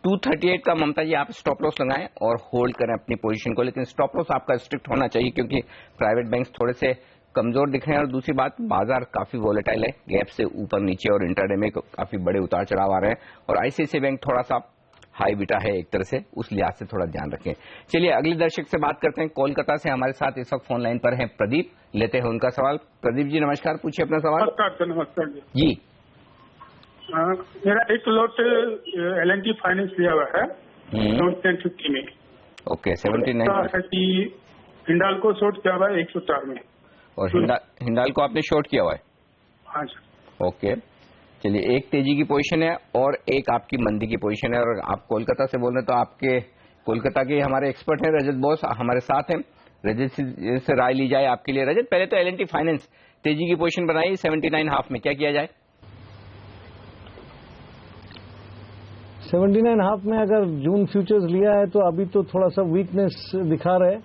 238 का ममता जी आप स्टॉप लॉस लगाएं और होल्ड करें अपनी पोजीशन को, लेकिन स्टॉप लॉस आपका स्ट्रिक्ट होना चाहिए क्योंकि प्राइवेट बैंक्स थोड़े से कमजोर दिख रहे हैं और दूसरी बात बाजार काफी वोलेटाइल है, गैप से ऊपर नीचे और इंटरडे में काफी बड़े उतार चढ़ाव आ रहे हैं और ICICI बैंक थोड़ा सा हाई बीटा है एक तरह से, उस लिहाज से थोड़ा ध्यान रखें। चलिए अगले दर्शक से बात करते हैं। कोलकाता से हमारे साथ इस वक्त फोन लाइन पर हैं प्रदीप, लेते हैं उनका सवाल। प्रदीप जी नमस्कार, पूछिए अपना सवाल। नमस्कार जी। मेरा एक लॉट L&T फाइनेंस लिया हुआ है 1750 में। ओके, 79 कि हिंडाल्को शॉर्ट किया हुआ है 104 में और हिंडाल्को आपने शॉर्ट किया हुआ है। हाँ सर। ओके, चलिए एक तेजी की पोजीशन है और एक आपकी मंदी की पोजीशन है और आप कोलकाता से बोल रहे हैं तो आपके कोलकाता के हमारे एक्सपर्ट हैं रजत बोस हमारे साथ हैं। रजत से राय ली जाए आपके लिए। रजत, पहले तो L&T फाइनेंस तेजी की पोजीशन बनाई 79 हाफ में, क्या किया जाए? 79.5 में अगर जून फ्यूचर्स लिया है तो अभी तो थोड़ा सा वीकनेस दिखा रहे हैं।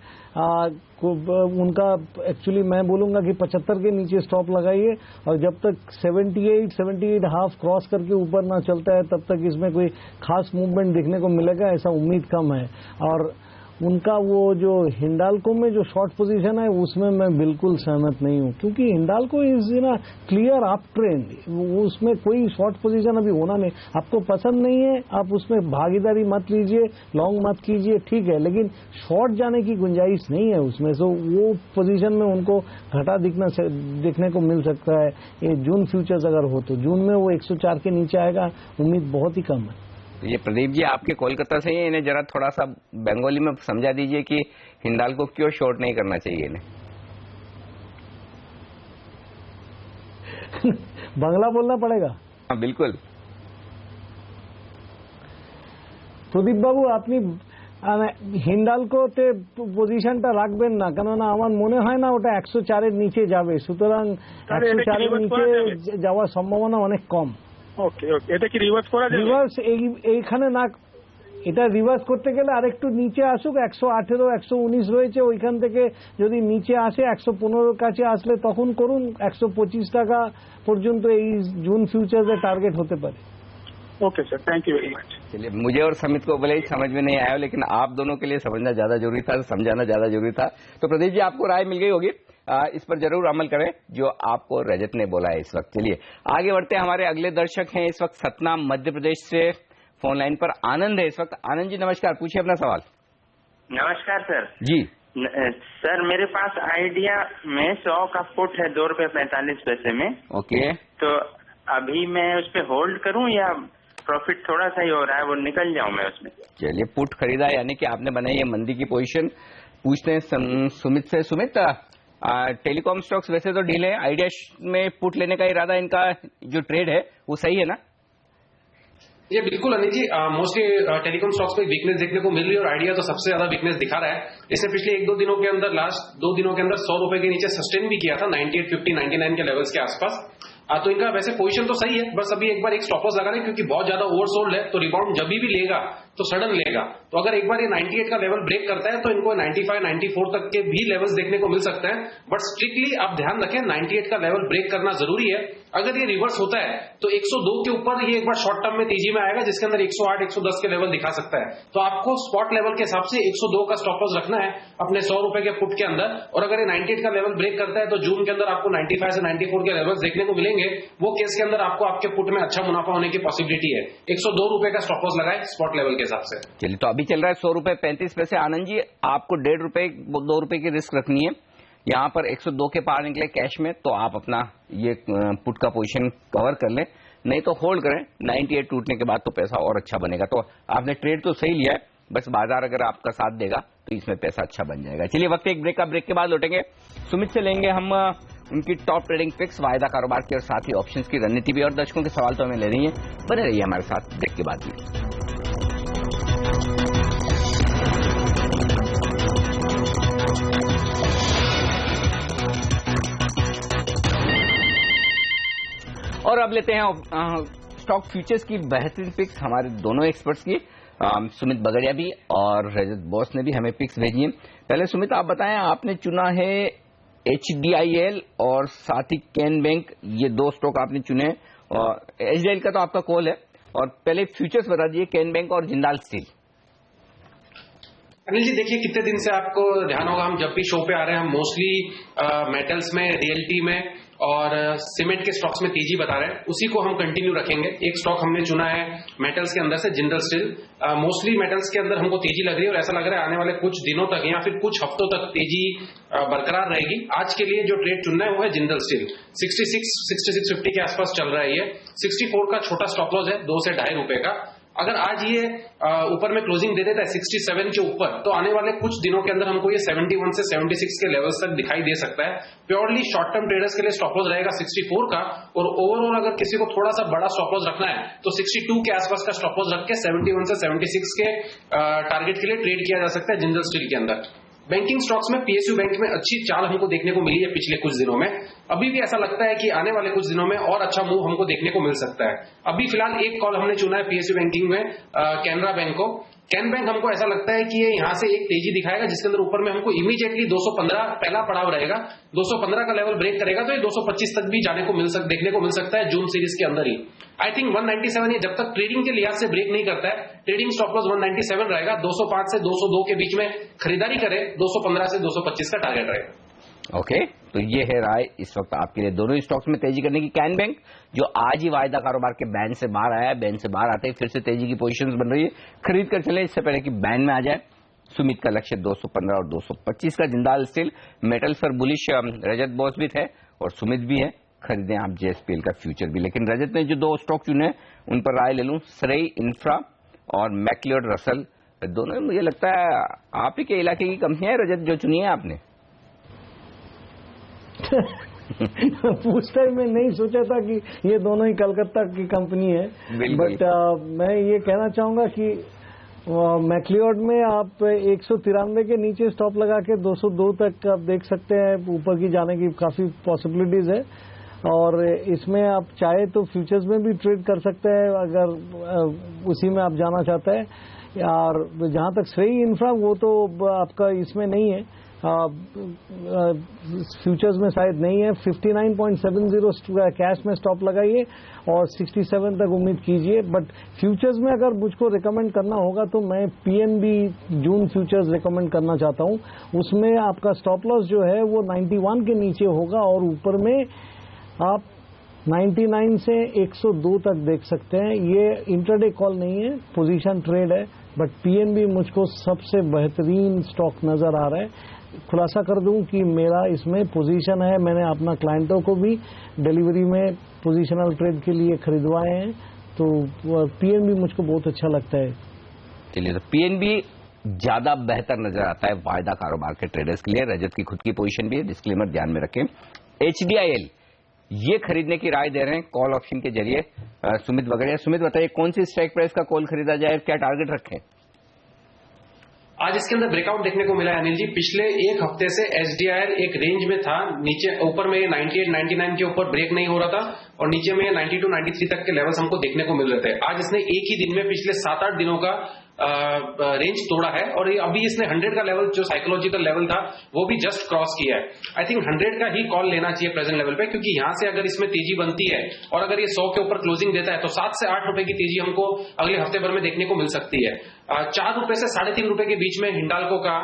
उनका एक्चुअली मैं बोलूंगा कि 75 के नीचे स्टॉप लगाइए और जब तक 78.5 क्रॉस करके ऊपर ना चलता है तब तक इसमें कोई खास मूवमेंट देखने को मिलेगा, ऐसा उम्मीद कम है। और उनका वो जो हिंडाल्को में जो शॉर्ट पोजीशन है उसमें मैं बिल्कुल सहमत नहीं हूं, क्योंकि हिंडाल्को इज ना क्लियर अप ट्रेंड, उसमें कोई शॉर्ट पोजीशन अभी होना नहीं। आपको पसंद नहीं है आप उसमें भागीदारी मत लीजिए, लॉन्ग मत कीजिए, ठीक है, लेकिन शॉर्ट जाने की गुंजाइश नहीं है उसमें। तो वो पोजीशन में उनको घटा देखने को मिल सकता है। ये जून फ्यूचर्स अगर हो तो जून में वो 104 के नीचे आएगा, उम्मीद बहुत ही कम है। ये प्रदीप जी आपके कोलकाता से ही, इन्हें जरा थोड़ा सा बंगाली में समझा दीजिए कि हिंडाल्को क्यों शॉर्ट नहीं करना चाहिए इन्हें। बांग्ला बोलना पड़ेगा। हाँ बिल्कुल। প্রদীপ বাবু আপনি হিন্ডালকোতে পজিশনটা রাখবেন না, কেননা আমার মনে হয় না ওটা 104 এর নিচে যাবে, সুতরাং 104 এর নিচে যাওয়ার সম্ভাবনা অনেক কম। ওকে ওকে, এটা কি রিভার্স করা যাবে? রিভার্স এইখানে না, এটা রিভার্স করতে গেলে আরেকটু নিচে আসুক, 118 119 রয়েছে, ওইখান থেকে যদি নিচে আসে 115 কাছে আসলে তখন করুন। 125 টাকা পর্যন্ত এই জুন ফিউচার্সে টার্গেট হতে পারে। Okay sir, thank you very much. चलिए, मुझे और समित को भले ही समझ में नहीं आया, लेकिन आप दोनों के लिए समझना ज्यादा जरूरी था, समझाना ज्यादा जरूरी था। तो प्रदीप जी आपको राय मिल गई होगी, इस पर जरूर अमल करें जो आपको रजत ने बोला है इस वक्त। चलिए आगे बढ़ते हैं। हमारे अगले दर्शक हैं इस वक्त सतना मध्य प्रदेश से, फोन लाइन पर आनंद है इस वक्त। आनंद जी नमस्कार, पूछिए अपना सवाल। नमस्कार सर जी। सर मेरे पास आइडिया में 100 का पुट है 2.45 में। ओके, तो अभी मैं उस पर होल्ड करूं या प्रॉफिट थोड़ा सा ही हो रहा है वो निकल जाऊं मैं उसमें? चलिए, पुट खरीदा यानी कि आपने बनाई है मंदी की पोजीशन। पूछते हैं सुमित से। सुमित, टेलीकॉम स्टॉक्स वैसे तो ढीले हैं, आइडिया में पुट लेने का इरादा, इनका जो ट्रेड है वो सही है ना? ये बिल्कुल Anil ji, mostly telecom stocks में वीकनेस देखने को मिल रही है और आइडिया तो सबसे ज्यादा वीकनेस दिखा रहा है। इसने पिछले 1-2 दिनों के अंदर, लास्ट 2 दिनों के अंदर 100 रुपए के नीचे सस्टेन भी किया था 9850 99 के लेवल्स के आसपास। तो इनका वैसे पोजीशन तो सही है, बस अभी एक बार एक स्टॉप लॉस लगा रहे हैं क्योंकि बहुत ज्यादा ओवरसोल्ड है, तो रिबाउंड जब भी लेगा तो सडन लेगा। तो अगर एक बार ये 98 का लेवल ब्रेक करता है तो इनको 95 94 तक के भी लेवल्स देखने को मिल सकते हैं। बट स्ट्रिक्टली आप ध्यान रखें 98 का लेवल ब्रेक करना जरूरी है। अगर ये रिवर्स होता है तो 102 के ऊपर ये एक बार शॉर्ट टर्म में तेजी में आएगा, जिसके अंदर 108 110 के लेवल दिखा सकता है। तो आपको स्पॉट लेवल के हिसाब से 102 का स्टॉप लॉस रखना है अपने 100 रुपए के पुट के अंदर। और अगर ये 98 का लेवल ब्रेक करता है तो जून के अंदर आपको 95 से 94 के लेवल्स देखने को मिलेंगे। वो केस के अंदर आपको आपके पुट में अच्छा मुनाफा होने की पॉसिबिलिटी है। 102 रुपए का स्टॉप लॉस लगाए स्पॉट लेवल के हिसाब से। चलिए, तो अभी चल रहा है 100 रुपए 35 पैसे। आनंद जी, आपको 1.5 रुपए 2 रुपए की रिस्क रखनी है। यहाँ पर 102 के पार निकले कैश में तो आप अपना ये पुट का पोजीशन कवर कर लें, नहीं तो होल्ड करें। 98 टूटने के बाद तो पैसा और अच्छा बनेगा। तो आपने ट्रेड तो सही लिया है, बस बाजार अगर आपका साथ देगा तो इसमें पैसा अच्छा बन जाएगा। चलिए, वक्त एक ब्रेक का, ब्रेक के बाद लौटेंगे। सुमित से लेंगे हम उनकी टॉप ट्रेडिंग पिक्स, वायदा कारोबार की और साथ ही ऑप्शंस की रणनीति भी। और दर्शकों के सवाल तो हमें ले रही है, बने रहिए हमारे साथ ब्रेक के बाद भी। और अब लेते हैं स्टॉक फ्यूचर्स की बेहतरीन पिक्स हमारे दोनों एक्सपर्ट्स की। सुमित बगड़िया भी और रजत बोस ने भी हमें पिक्स भेजी हैं। पहले सुमित आप बताएं, आपने चुना है HDIL और साथ ही कैन बैंक, ये 2 स्टॉक आपने चुने। और HDIL का तो आपका कॉल है, और पहले फ्यूचर्स बता दीजिए कैन बैंक और जिंदाल स्टील। अनिल जी देखिए, कितने दिन से आपको ध्यान होगा, हम जब भी शो पे आ रहे हैं हम मोस्टली मेटल्स में, रियल्टी में और सीमेंट के स्टॉक्स में तेजी बता रहे हैं। उसी को हम कंटिन्यू रखेंगे। एक स्टॉक हमने चुना है मेटल्स के अंदर से, जिंदल स्टील। मोस्टली मेटल्स के अंदर हमको तेजी लग रही है और ऐसा लग रहा है आने वाले कुछ दिनों तक या फिर कुछ हफ्तों तक तेजी बरकरार रहेगी। आज के लिए जो ट्रेड चुनना है वो है जिंदल स्टील। 66-6650 के आसपास चल रहा है ये। 64 का छोटा स्टॉप लॉस है 2 से 2.5 रुपए का। अगर आज ये ऊपर में क्लोजिंग दे देता है 67 के ऊपर, तो आने वाले कुछ दिनों के अंदर हमको ये 71 से 76 के लेवल्स तक दिखाई दे सकता है। प्योरली शॉर्ट टर्म ट्रेडर्स के लिए स्टॉप लॉस रहेगा 64 का। और ओवरऑल अगर किसी को थोड़ा सा बड़ा स्टॉप लॉस रखना है तो 62 के आसपास का स्टॉप लॉस रख के 71 से 76 के टारगेट के लिए ट्रेड किया जा सकता है जिंदल स्टील के अंदर। बैंकिंग स्टॉक्स में पीएसयू बैंक में अच्छी चाल हमको देखने को मिली है पिछले कुछ दिनों में। अभी भी ऐसा लगता है कि आने वाले कुछ दिनों में और अच्छा मूव हमको देखने को मिल सकता है। अभी फिलहाल एक कॉल हमने चुना है पीएसयू बैंकिंग में कैनरा बैंक को। कैन बैंक हमको ऐसा लगता है कि ये यहां से एक तेजी दिखाएगा जिसके अंदर ऊपर में हमको इमीडिएटली 215 पहला पड़ाव रहेगा, 215 का लेवल ब्रेक करेगा तो ये 225 तक भी जाने को देखने को मिल सकता है जून सीरीज के अंदर ही। आई थिंक 197 ये जब तक ट्रेडिंग के लिहाज से ब्रेक नहीं करता है, ट्रेडिंग स्टॉप लॉस 197 रहेगा। 205 से 202 के बीच में खरीदारी करे, 215 से 225 का टारगेट रहेगा। ओके, तो ये है राय इस वक्त आपके लिए दोनों स्टॉक्स में तेजी करने की। कैन बैंक जो आज ही वायदा कारोबार के बैंड से बाहर आया है, बैंड से बाहर आते ही फिर से तेजी की पोजीशंस बन रही है, खरीद कर चले इससे पहले कि बैंड में आ जाए। सुमित का लक्ष्य 215 और 225 का। जिंदाल स्टील मेटल्स पर बुलिश रजत बोस भी थे और सुमित भी है, खरीदें आप जेएसपीएल का फ्यूचर भी। लेकिन रजत ने जो दो स्टॉक चुने उन पर राय ले लूं, सरई इंफ्रा और मैक्लियोड रसल, दोनों मुझे लगता है आप ही के इलाके की कंपनियां है रजत जो चुनी है आपने। उस टाइम में नहीं सोचा था कि ये दोनों ही कलकत्ता की कंपनी है, बट मैं ये कहना चाहूंगा कि मैक्लियोड में आप 193 के नीचे स्टॉप लगा के 202 तक आप देख सकते हैं, ऊपर की जाने की काफी पॉसिबिलिटीज है। और इसमें आप चाहे तो फ्यूचर्स में भी ट्रेड कर सकते हैं अगर उसी में आप जाना चाहते हैं। और जहां तक श्रेय इंफ्रा वो तो आपका इसमें नहीं है, फ्यूचर्स में शायद नहीं है। 59.70 कैश में स्टॉप लगाइए और 67 तक उम्मीद कीजिए। बट फ्यूचर्स में अगर मुझको रिकमेंड करना होगा तो मैं पीएनबी जून फ्यूचर्स रिकमेंड करना चाहता हूं। उसमें आपका स्टॉप लॉस जो है वो 91 के नीचे होगा और ऊपर में आप 99 से 102 तक देख सकते हैं। ये इंट्राडे कॉल नहीं है, पोजीशन ट्रेड है, बट पीएनबी मुझको सबसे बेहतरीन स्टॉक नजर आ रहा है। खुलासा कर दूं कि मेरा इसमें पोजीशन है, मैंने अपना क्लाइंटों को भी डिलीवरी में पोजीशनल ट्रेड के लिए खरीदवाए हैं, तो पीएनबी मुझको बहुत अच्छा लगता है। चलिए, तो पीएनबी ज्यादा बेहतर नजर आता है वायदा कारोबार के ट्रेडर्स के लिए। रजत की खुद की पोजीशन भी है, डिस्क्लेमर ध्यान में रखें। एचडीआईएल ये खरीदने की राय दे रहे हैं कॉल ऑप्शन के जरिए सुमित बगड़िया। सुमित बताइए कौन सी स्ट्राइक प्राइस का कॉल खरीदा जाए, क्या टारगेट रखें? आज इसके अंदर ब्रेकआउट देखने को मिला है अनिल जी। पिछले एक हफ्ते से एचडीआईएल एक रेंज में था, नीचे ऊपर में 98, 99 के ऊपर ब्रेक नहीं हो रहा था और नीचे में 92, 93 तक के लेवल्स हमको देखने को मिल रहे थे। आज इसने एक ही दिन में पिछले 7-8 दिनों का रेंज तोड़ा है और अभी इसने 100 का लेवल जो साइकोलॉजिकल लेवल था वो भी जस्ट क्रॉस किया है। आई थिंक 100 का ही कॉल लेना चाहिए प्रेजेंट लेवल पे, क्योंकि यहां से अगर इसमें तेजी बनती है और अगर ये 100 के ऊपर क्लोजिंग देता है तो 7 से 8 रुपए की तेजी हमको अगले हफ्ते भर में देखने को मिल सकती है। 4 रुपए से 3.5 रुपए के बीच में हिंडाल्को का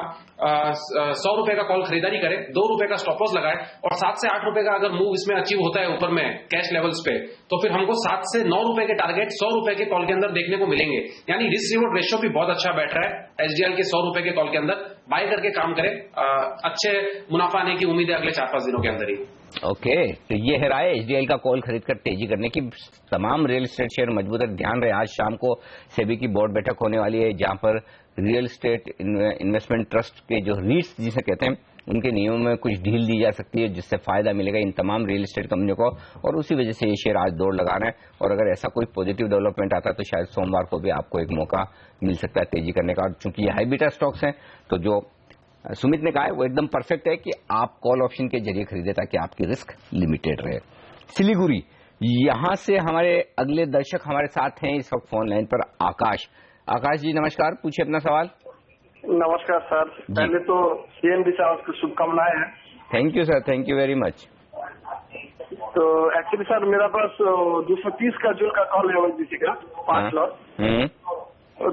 100 रुपए का कॉल खरीदारी करे, 2 रुपए का स्टॉप लॉस लगाए और 7 से 8 रुपए का अगर मूव इसमें अचीव होता है ऊपर में कैश लेवल्स पे, तो फिर हमको 7 से 9 रुपए के टारगेट 100 रुपए के कॉल के अंदर देखने को मिलेंगे। यानी रिस्क रिवॉर्ड रेशियो भी बहुत अच्छा बैठ रहा है एचडीएल के 100 रुपए के कॉल के अंदर। बाय करके काम करें, अच्छे मुनाफा आने की उम्मीद है अगले 4-5 दिनों के अंदर ही। ओके, तो ये है राय एचडीएल का कॉल खरीदकर तेजी करने की। तमाम रियल एस्टेट शेयर मजबूत है, ध्यान रहे आज शाम को सेबी की बोर्ड बैठक होने वाली है जहां पर रियल एस्टेट इन्वेस्टमेंट ट्रस्ट के जो रीट्स जिसे कहते हैं उनके नियमों में कुछ ढील दी जा सकती है जिससे फायदा मिलेगा इन तमाम रियल एस्टेट कंपनियों को और उसी वजह से ये शेयर आज दौड़ लगा रहे हैं। और अगर ऐसा कोई पॉजिटिव डेवलपमेंट आता है तो शायद सोमवार को भी आपको एक मौका मिल सकता है तेजी करने का। और चूंकि ये हाई बीटा स्टॉक्स हैं तो जो सुमित ने कहा है वो एकदम परफेक्ट है कि आप कॉल ऑप्शन के जरिए खरीदे ताकि आपकी रिस्क लिमिटेड रहे। सिलीगुड़ी, यहां से हमारे अगले दर्शक हमारे साथ हैं इस वक्त फोन लाइन पर। आकाश जी नमस्कार, पूछिए अपना सवाल। नमस्कार सर, पहले तो सीएनबी साहब को शुभकामनाएं हैं। Thank you sir, thank you very much. तो एक्चुअली सर मेरा पास 230 का जो का कॉल है ओएनजीसी का 5 लॉट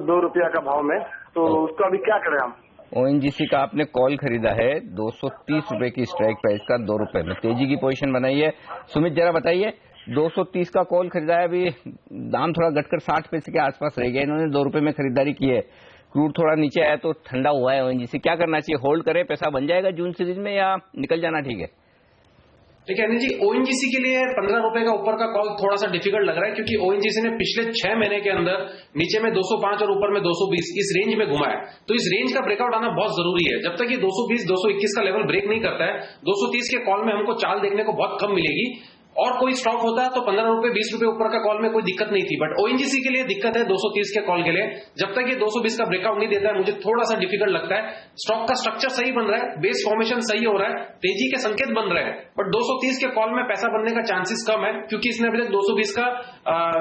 2 रुपया का भाव में, तो उसको अभी क्या करें हम? ओएनजीसी का आपने कॉल खरीदा है 230 रुपए की स्ट्राइक प्राइस का 2 रुपए में, तेजी की पोजीशन बनाई है। सुमित जरा बताइए, 230 का कॉल खरीदा है, अभी दाम थोड़ा घटकर 60 पैसे के आसपास रह गया, इन्होंने 2 रुपए में खरीदारी की है। क्रूड थोड़ा नीचे आया तो ठंडा हुआ है ओएनजीसी, क्या करना चाहिए? होल्ड करें, पैसा बन जाएगा जून सीरीज में या निकल जाना ठीक है? देखिए अनिल जी, ओएनजीसी के लिए 15 रुपए का ऊपर का कॉल थोड़ा सा डिफिकल्ट लग रहा है क्योंकि ओएनजीसी ने पिछले 6 महीने के अंदर नीचे में 205 और ऊपर में 220 इस रेंज में घुमा है। तो इस रेंज का ब्रेकआउट आना बहुत जरूरी है। जब तक ये 220, 221 का लेवल ब्रेक नहीं करता है, 230 के कॉल में हमको चाल देखने को बहुत कम मिलेगी। और कोई स्टॉक होता तो 15 रुपए 20 रुपए ऊपर का कॉल में कोई दिक्कत नहीं थी, बट ओएनजीसी के लिए दिक्कत है 230 के कॉल के लिए। जब तक ये 220 का ब्रेकआउट नहीं देता है मुझे थोड़ा सा डिफिकल्ट लगता है। स्टॉक का स्ट्रक्चर सही बन रहा है, बेस फॉर्मेशन सही हो रहा है, तेजी के संकेत बन रहे हैं, बट 230 के कॉल में पैसा बनने का चांसेस कम है क्योंकि इसने अभी तक 220 का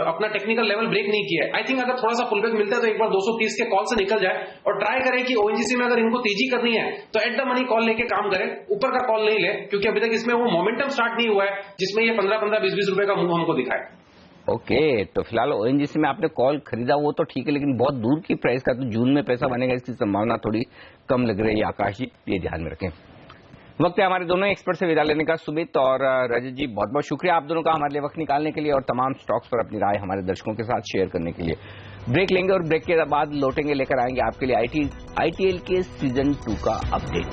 अपना टेक्निकल लेवल ब्रेक नहीं किया है। आई थिंक अगर थोड़ा सा पुल बैक मिलता है तो एक बार 230 के कॉल से निकल जाए और ट्राई करें कि ओएनजीसी में अगर इनको तेजी करनी है तो एट द मनी कॉल लेके काम करें, ऊपर का कॉल नहीं ले, क्योंकि अभी तक इसमें वो मोमेंटम स्टार्ट नहीं हुआ है जिसमें ये 15-15 20-20 रुपए का मुंह हमको दिखाए। ओके, तो फिलहाल ओएनजीसी में आपने कॉल खरीदा वो तो ठीक है, लेकिन बहुत दूर की प्राइस का, तो जून में पैसा बनेगा इसकी संभावना थोड़ी कम लग रही है। आकाश जी ये ध्यान में रखें। वक्त है हमारे दोनों एक्सपर्ट से विदा लेने का। सुमित और रजत जी बहुत बहुत शुक्रिया आप दोनों का हमारे लिए वक्त निकालने के लिए और तमाम स्टॉक्स पर अपनी राय हमारे दर्शकों के साथ शेयर करने के लिए। ब्रेक लेंगे और ब्रेक के बाद लौटेंगे, लेकर आएंगे आपके लिए आईटीएल के सीजन 2 का अपडेट।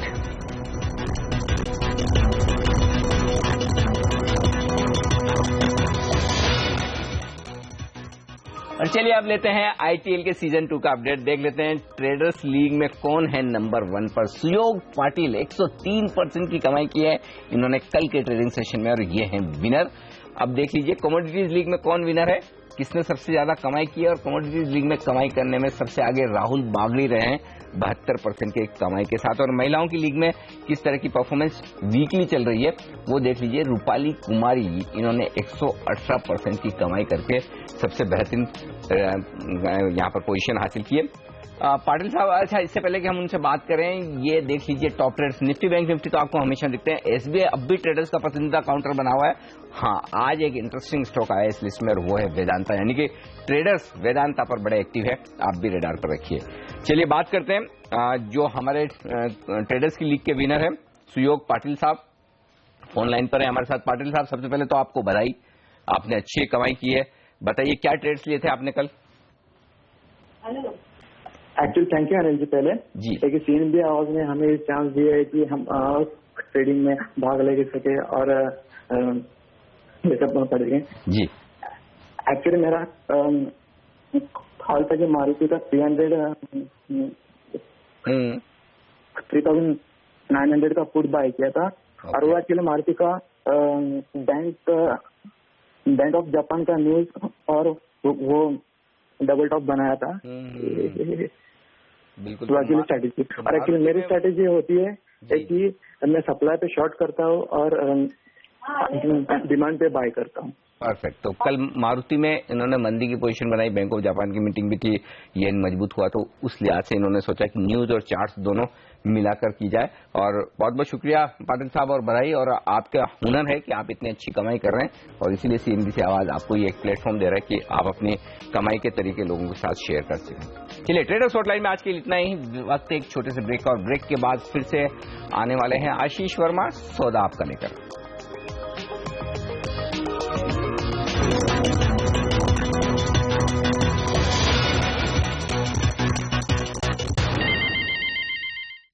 और चलिए अब लेते हैं आईटीएल के सीजन 2 का अपडेट। देख लेते हैं ट्रेडर्स लीग में कौन है नंबर 1 पर। सुयोग पाटिल 103% की कमाई की है इन्होंने कल के ट्रेडिंग सेशन में और ये हैं विनर। अब देख लीजिए कमोडिटीज लीग में कौन विनर है, किसने सबसे ज्यादा कमाई की है। और कमोडिटीज लीग में कमाई करने में सबसे आगे राहुल बागड़ी रहे हैं 72% के कमाई के साथ। और महिलाओं की लीग में किस तरह की परफॉर्मेंस वीकली चल रही है वो देख लीजिए। रूपाली कुमारी इन्होंने 118% की कमाई करके सबसे बेहतरीन यहाँ पर पोजीशन हासिल की है। पाटिल साहब, अच्छा इससे पहले कि हम उनसे बात करें, ये देख लीजिए top traders Nifty bank Nifty तो आपको हमेशा दिखते हैं। एसबीआई अब भी ट्रेडर्स का पसंदीदा काउंटर बना हुआ है। हाँ, आज एक इंटरेस्टिंग स्टॉक आया इस लिस्ट में और वो है वेदांता, यानी कि ट्रेडर्स वेदांता पर बड़े एक्टिव है, आप भी रेडार पर रखिए। चलिए बात करते हैं जो हमारे ट्रेडर्स की लीग के विनर है सुयोग पाटिल साहब फोन लाइन पर है हमारे साथ। पाटिल साहब सबसे पहले तो आपको बधाई, आपने अच्छी कमाई की है। बताइए क्या ट्रेड्स लिए थे आपने कल? Actually thank you Anil ji. पहले जी एक CNBC हाउस ने हमें चांस दिया है कि हम ट्रेडिंग में भाग ले सके और पड़ेंगे जी। एक्चुअली मेरा हाल था कि मारुति का 3,900 का पुट बाय किया था और वो एक्चुअली मारुति का बैंक ऑफ जापान का न्यूज और वो डबल टॉप बनाया था। बिल्कुल स्ट्रैटेजी। और एक्चुअली मेरी स्ट्रैटेजी होती है कि मैं सप्लाई पे शॉर्ट करता हूँ और डिमांड पे बाय करता हूँ। परफेक्ट। तो कल मारुति में इन्होंने मंदी की पोजीशन बनाई, बैंक ऑफ जापान की मीटिंग भी थी, येन मजबूत हुआ, तो उस लिहाज से इन्होंने सोचा कि न्यूज और चार्ट्स दोनों मिलाकर की जाए। और बहुत बहुत शुक्रिया पाटिल साहब और बधाई। और आपका हुनर है कि आप इतनी अच्छी कमाई कर रहे हैं और इसीलिए CNBC आवाज आपको ये एक प्लेटफॉर्म दे रहा है कि आप अपनी कमाई के तरीके लोगों के साथ शेयर कर सकें। चलिए ट्रेडर्स हॉटलाइन में आज के लिए इतना ही। वक्त एक छोटे से ब्रेक और ब्रेक के बाद फिर से आने वाले हैं आशीष वर्मा सौदा आपका लेकर।